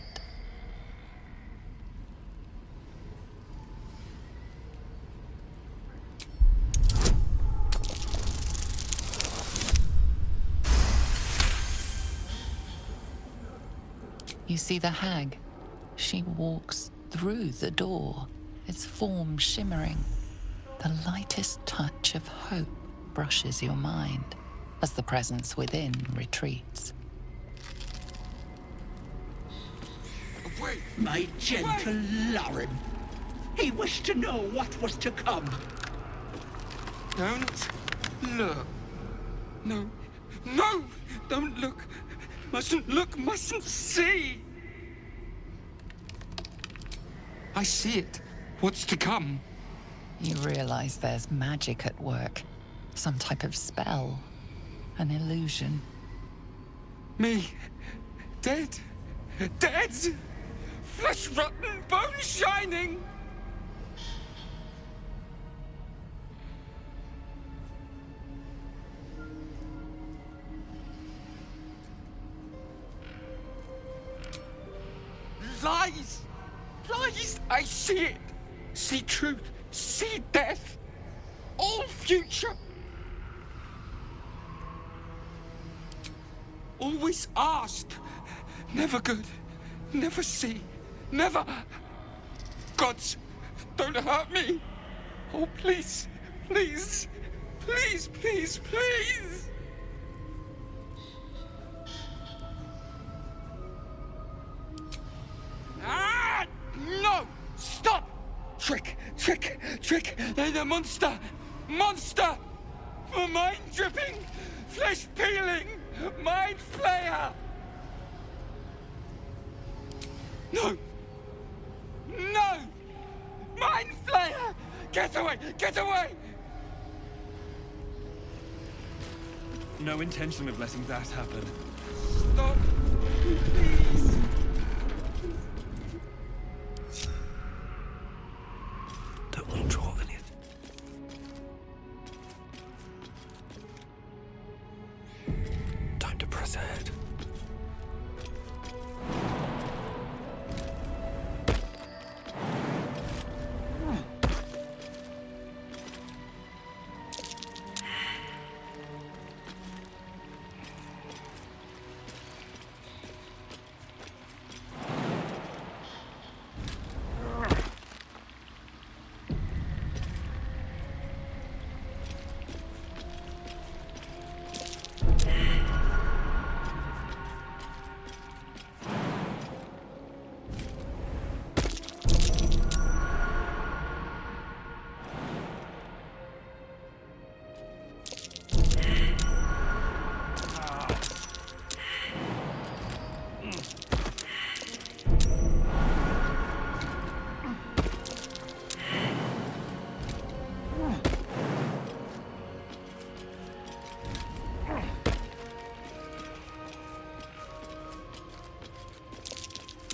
You see the hag. She walks through the door, its form shimmering. The lightest touch of hope brushes your mind as the presence within retreats. Away. My gentle Lauren. He wished to know what was to come. Don't look. No. No! Don't look. Mustn't look, mustn't see. I see it. What's to come? You realize there's magic at work. Some type of spell. An illusion. Me. Dead. Dead. Flesh rotten, bone shining. lies! Lies! I see it! See truth, see death, all future. Always ask, never good, never see, never. Gods, don't hurt me. Oh, please, please, please, please, please. Ah! No! Stop! Trick! Trick! Trick! They're the monster! Monster! For mind dripping! Flesh peeling! Mind flayer! No! No! Mind flayer! Get away! Get away! No intention of letting that happen. Stop! Please! Don't want to draw any. Time to press ahead.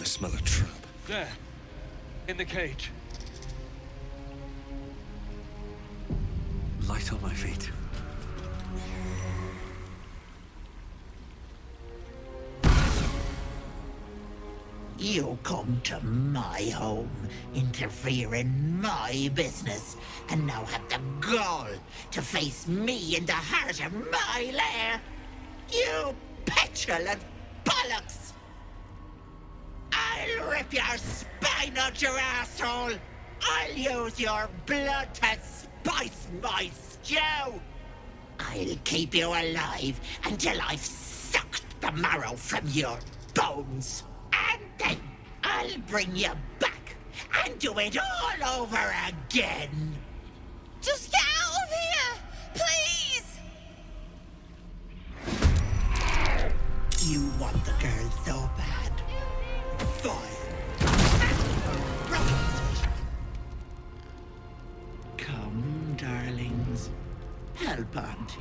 I smell a trap. There. In the cage. Light on my feet. You come to my home, interfere in my business, and now have the gall to face me in the heart of my lair. You petulant bollocks! I'll rip your spine out your asshole! I'll use your blood to spice my stew! I'll keep you alive until I've sucked the marrow from your bones. And then I'll bring you back and do it all over again. Just get out of here! Please! You want the girl so bad. Fine. Roast. Come, darlings. Help Auntie.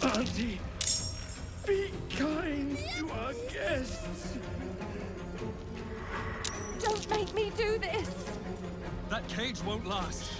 Auntie, be kind to our guests. Don't make me do this! That cage won't last.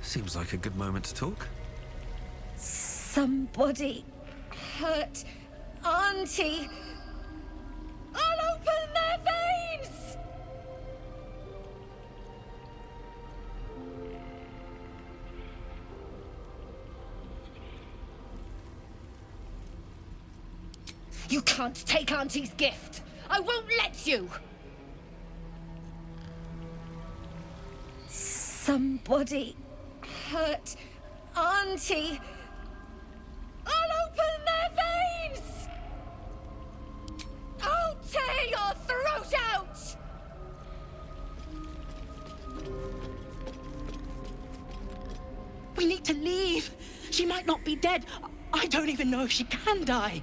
Seems like a good moment to talk. Somebody hurt Auntie. I'll open their veins! You can't take Auntie's gift. I I won't let you! Somebody hurt Auntie. I'll open their veins! I'll tear your throat out! We need to leave. She might not be dead. I don't even know if she can die.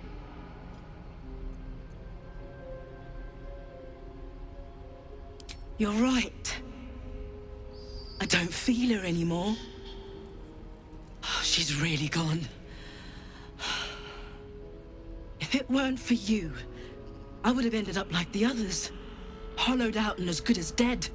You're right. I don't feel her anymore. She's really gone. If it weren't for you, I would have ended up like the others. Hollowed out and as good as dead.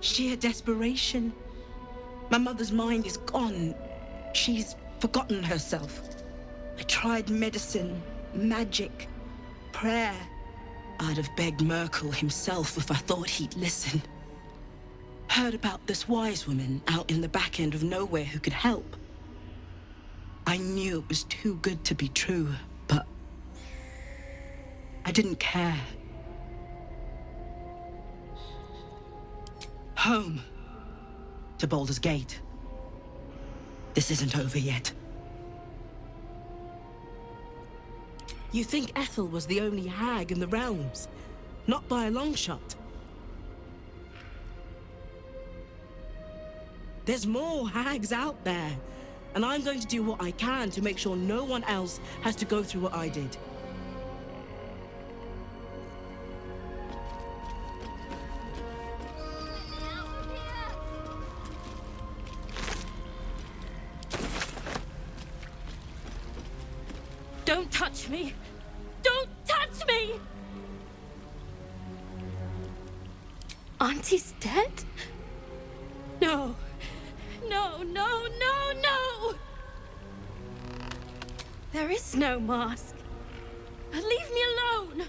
Sheer desperation. My mother's mind is gone. She's forgotten herself. I tried medicine, magic, prayer. I'd have begged Merkel himself if I thought he'd listen. Heard about this wise woman out in the back end of nowhere who could help. I knew it was too good to be true, but I didn't care. Home. To Baldur's Gate. This isn't over yet. You think Ethel was the only hag in the realms? Not by a long shot. There's more hags out there, and I'm going to do what I can to make sure no one else has to go through what I did. Don't touch me! Don't touch me! Auntie's dead? No. No, no, no, no! There is no mask. Leave me alone!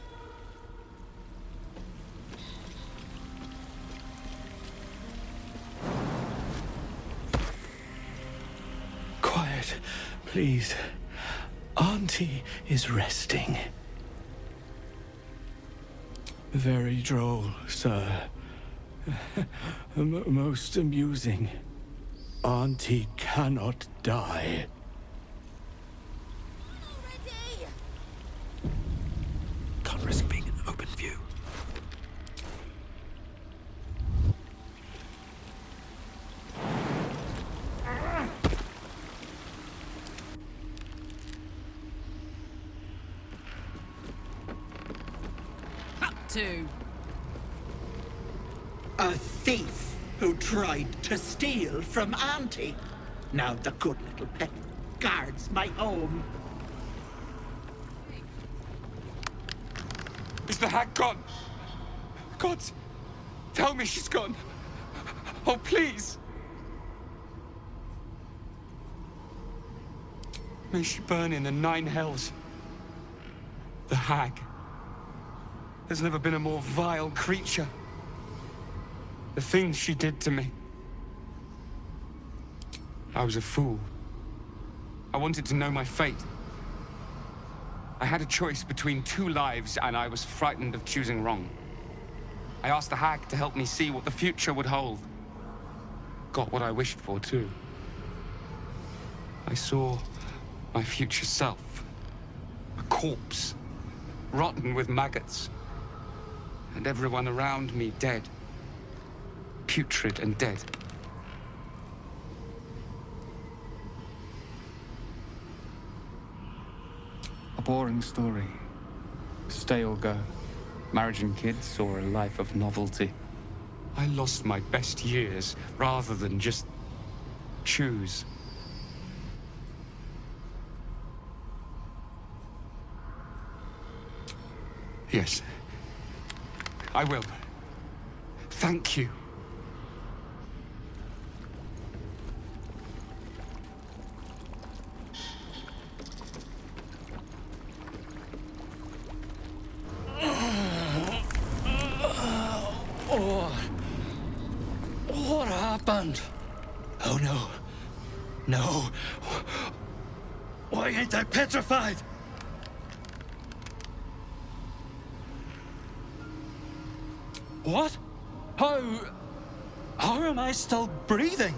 Quiet, please. Auntie is resting. Very droll, sir. Most amusing. Auntie cannot die. Can't risk being in open view. To. A thief who tried to steal from Auntie. Now the good little pet guards my home. Is the hag gone? God, tell me she's gone. Oh, please. May she burn in the 9 hells. The hag. There's never been a more vile creature. The things she did to me. I was a fool. I wanted to know my fate. I had a choice between 2 lives, and I was frightened of choosing wrong. I asked the hag to help me see what the future would hold. Got what I wished for, too. I saw my future self. A corpse, rotten with maggots. And everyone around me dead. Putrid and dead. A boring story. Stay or go. Marriage and kids, or a life of novelty. I lost my best years rather than just choose. Yes. I will. Thank you. understand. Oh no. No. Why ain't I petrified? What? How am I still breathing?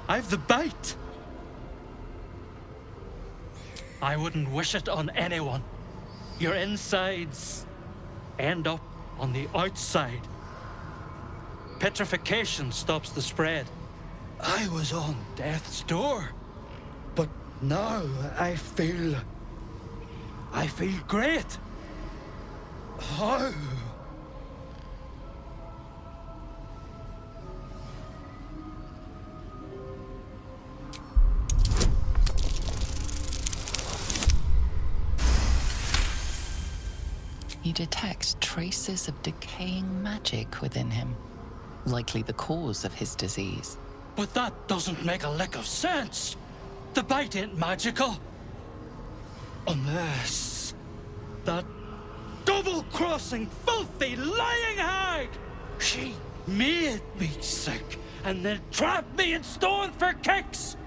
I've the bite. I wouldn't wish it on anyone. Your insides end up on the outside. Petrification stops the spread. I was on death's door, but now I feel great. How? You detect traces of decaying magic within him, likely the cause of his disease. But that doesn't make a lick of sense. The bite ain't magical. Unless that double-crossing, filthy, lying hag! She made me sick and then trapped me in stone for kicks!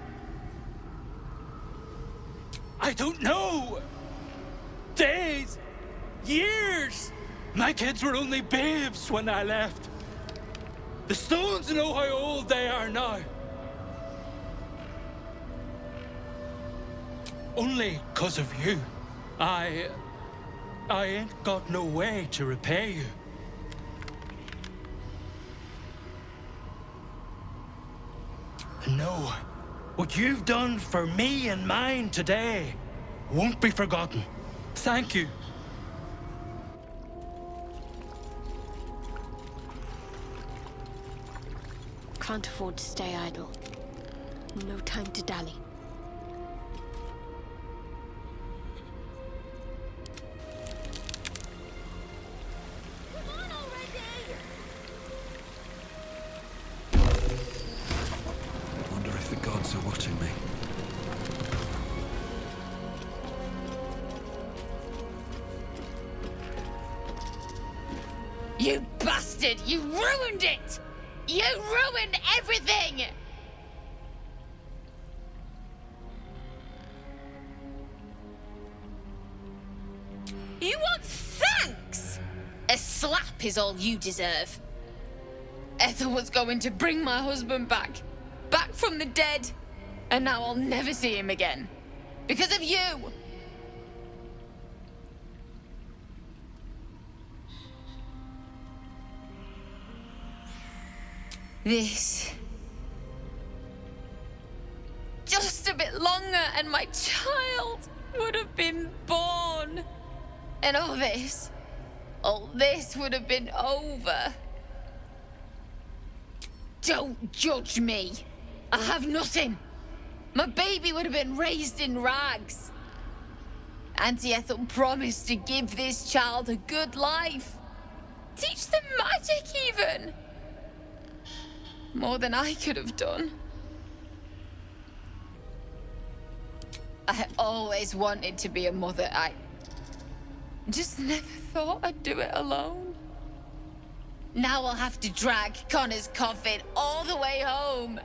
I don't know! Days! Years! My kids were only babes when I left. The stones know how old they are now. Only 'cause of you. I ain't got no way to repay you. No, what you've done for me and mine today won't be forgotten. Thank you. Can't afford to stay idle. No time to dally. Wonder if the gods are watching me. You bastard! You ruined it! You ruined everything! You want thanks? A slap is all you deserve. Ethel was going to bring my husband back from the dead, and now I'll never see him again. Because of you! This. Just a bit longer and my child would have been born. And all this would have been over. Don't judge me. I have nothing. My baby would have been raised in rags. Auntie Ethel promised to give this child a good life. Teach them magic even. More than I could have done. I always wanted to be a mother. I just never thought I'd do it alone. Now I'll have to drag Connor's coffin all the way home.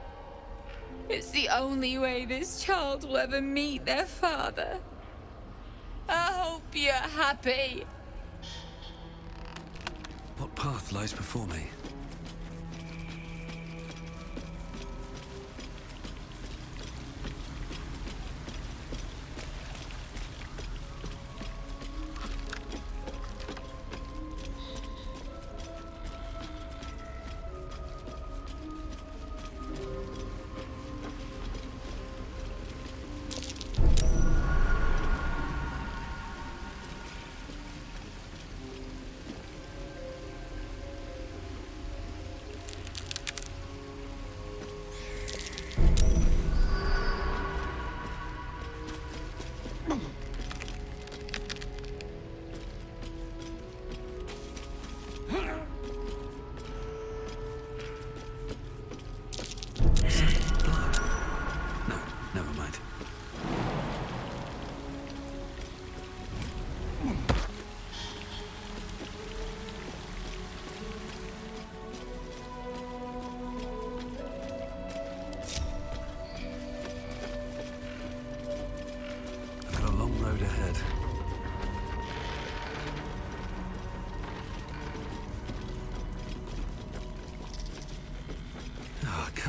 It's the only way this child will ever meet their father. I hope you're happy. What path lies before me?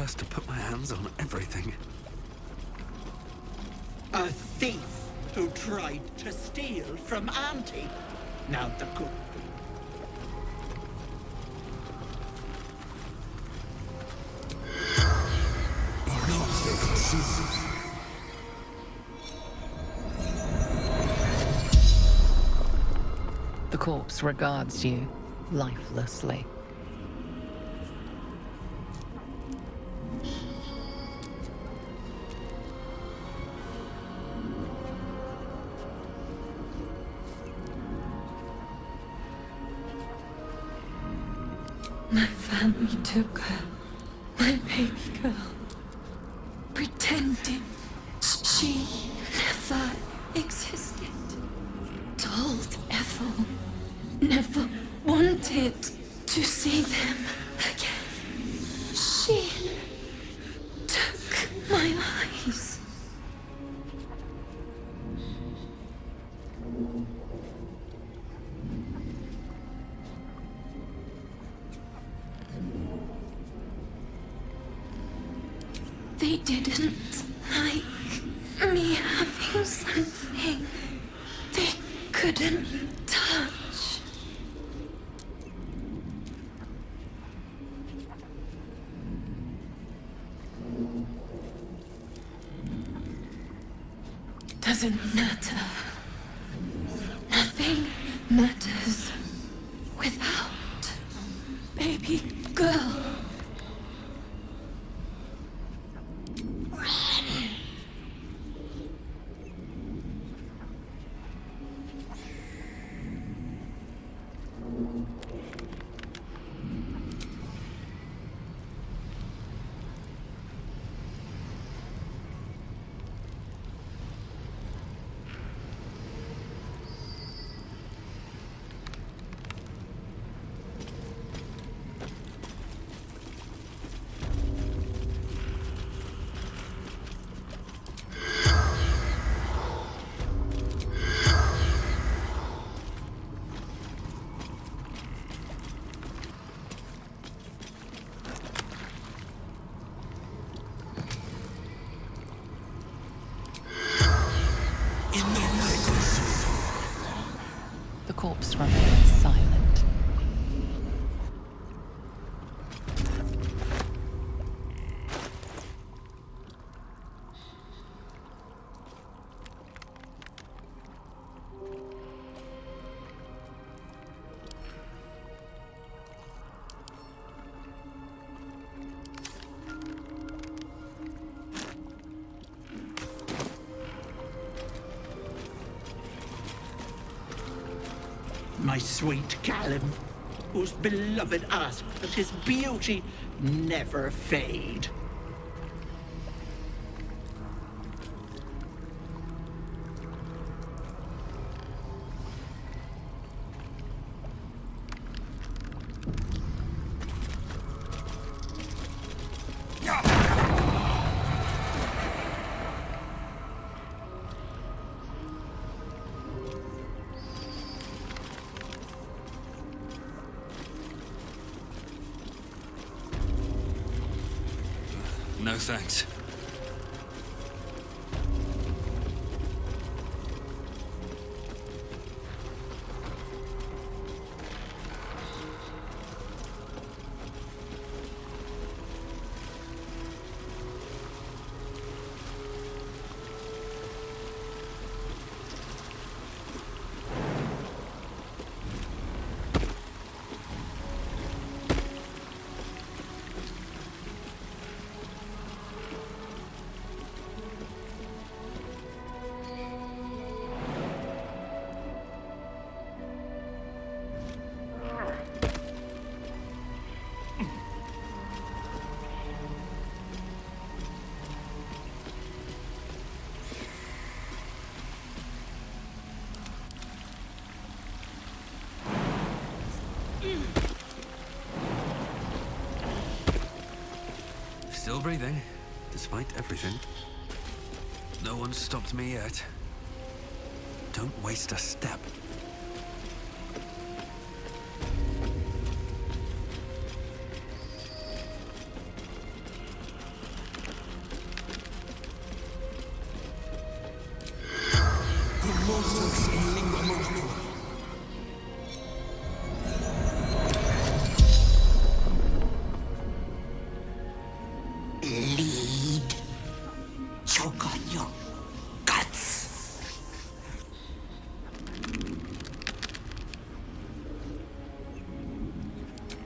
first to put my hands on everything. A thief who tried to steal from Auntie. Now the cook. The corpse regards you lifelessly. My family took her, my baby girl, pretending she never existed. Told Ethel never wanted to see them again. She took my eyes. They didn't like me having something they couldn't touch. Doesn't matter. Nothing matters without baby girl. The corpse remains silent. My sweet Callum, whose beloved asked that his beauty never fade. No thanks. Still breathing, despite everything. No one's stopped me yet. Don't waste a step. choke on your guts.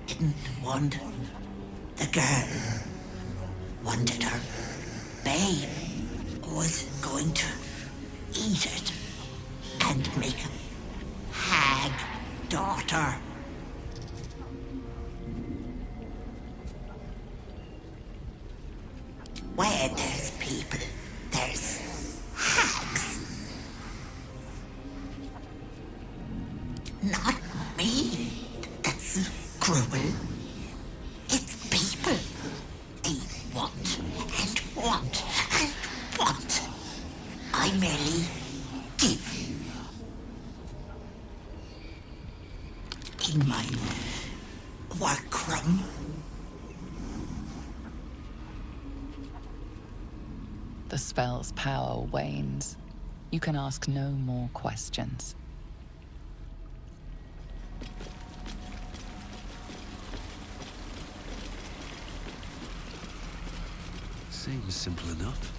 Didn't want the girl. Wanted her babe. Was going to eat it and make a hag daughter. Where there's people, there's hags. Not me. That's cruel. It's people. They want and want and want. I merely give. In my workroom. The spell's power wanes. You can ask no more questions. Seems simple enough.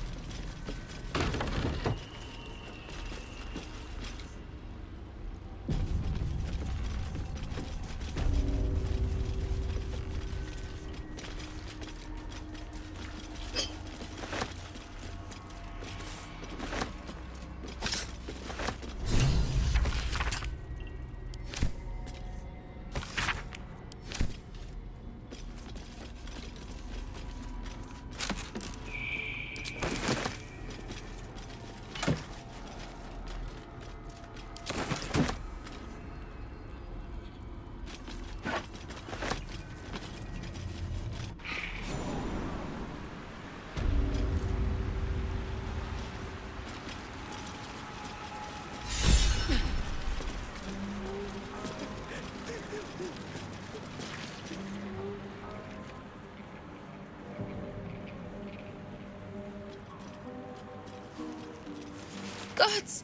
Gods!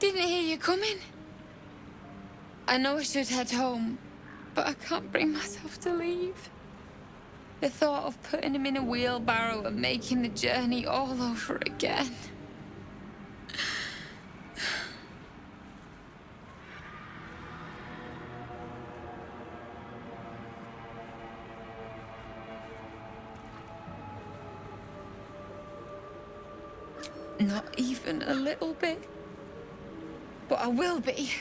Didn't hear you coming. I know I should head home, but I can't bring myself to leave. The thought of putting him in a wheelbarrow and making the journey all over again. Not even a little bit. But I will be.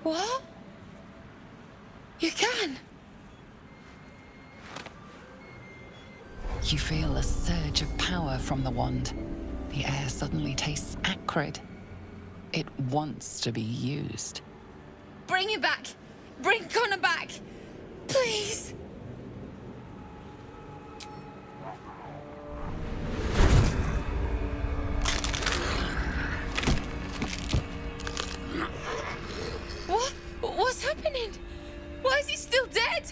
What? You can? You feel a surge of power from the wand. The air suddenly tastes acrid. It wants to be used. Bring him back! Bring Connor back! Please! What? What's happening? Why is he still dead?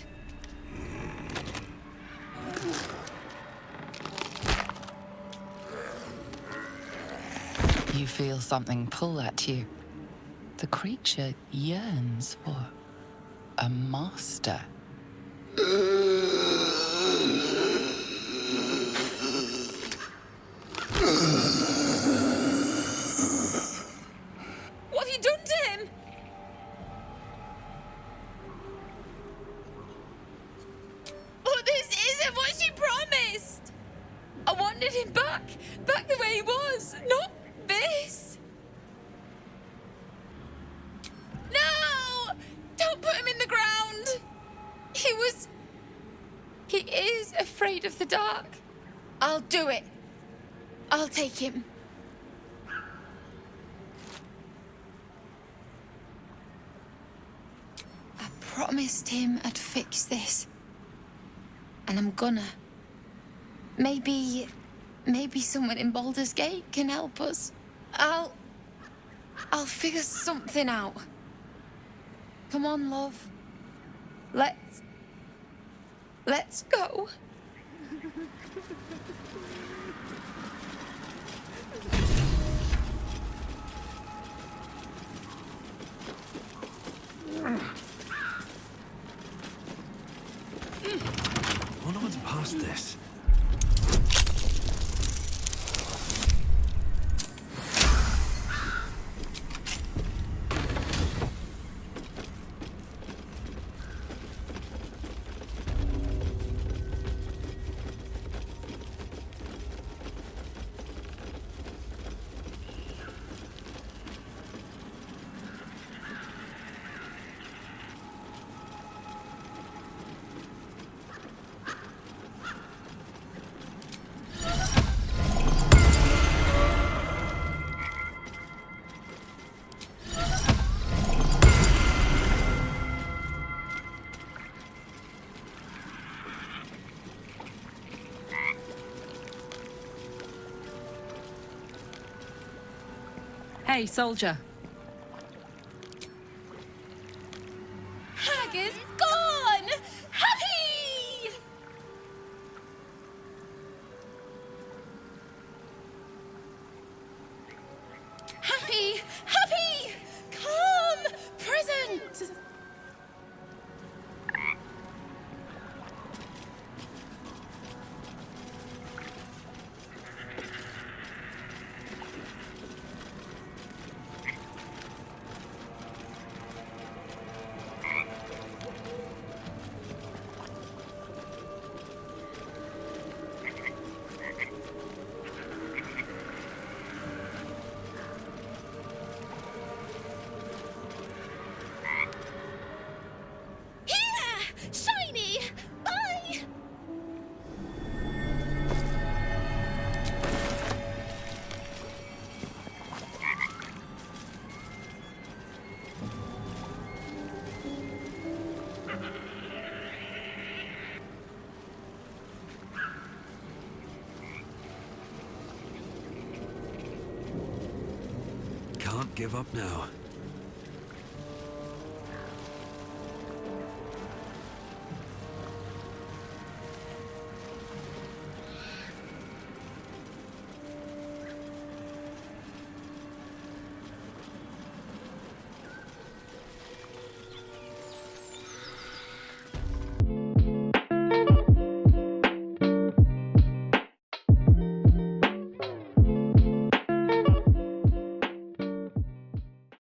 You feel something pull at you. The creature yearns for a master. What have you done to him? But this isn't what she promised. I wanted him back the way he was, not this. No! Don't put him in the ground. He is afraid of the dark. I'll do it. I'll take him. I promised him I'd fix this. And I'm gonna. Maybe someone in Baldur's Gate can help us. I'll figure something out. Come on, love. Let's go. Hey, soldier. Hag is gone! Happy! Happy! Happy! Come! Present! Shiny! Bye! Can't give up now.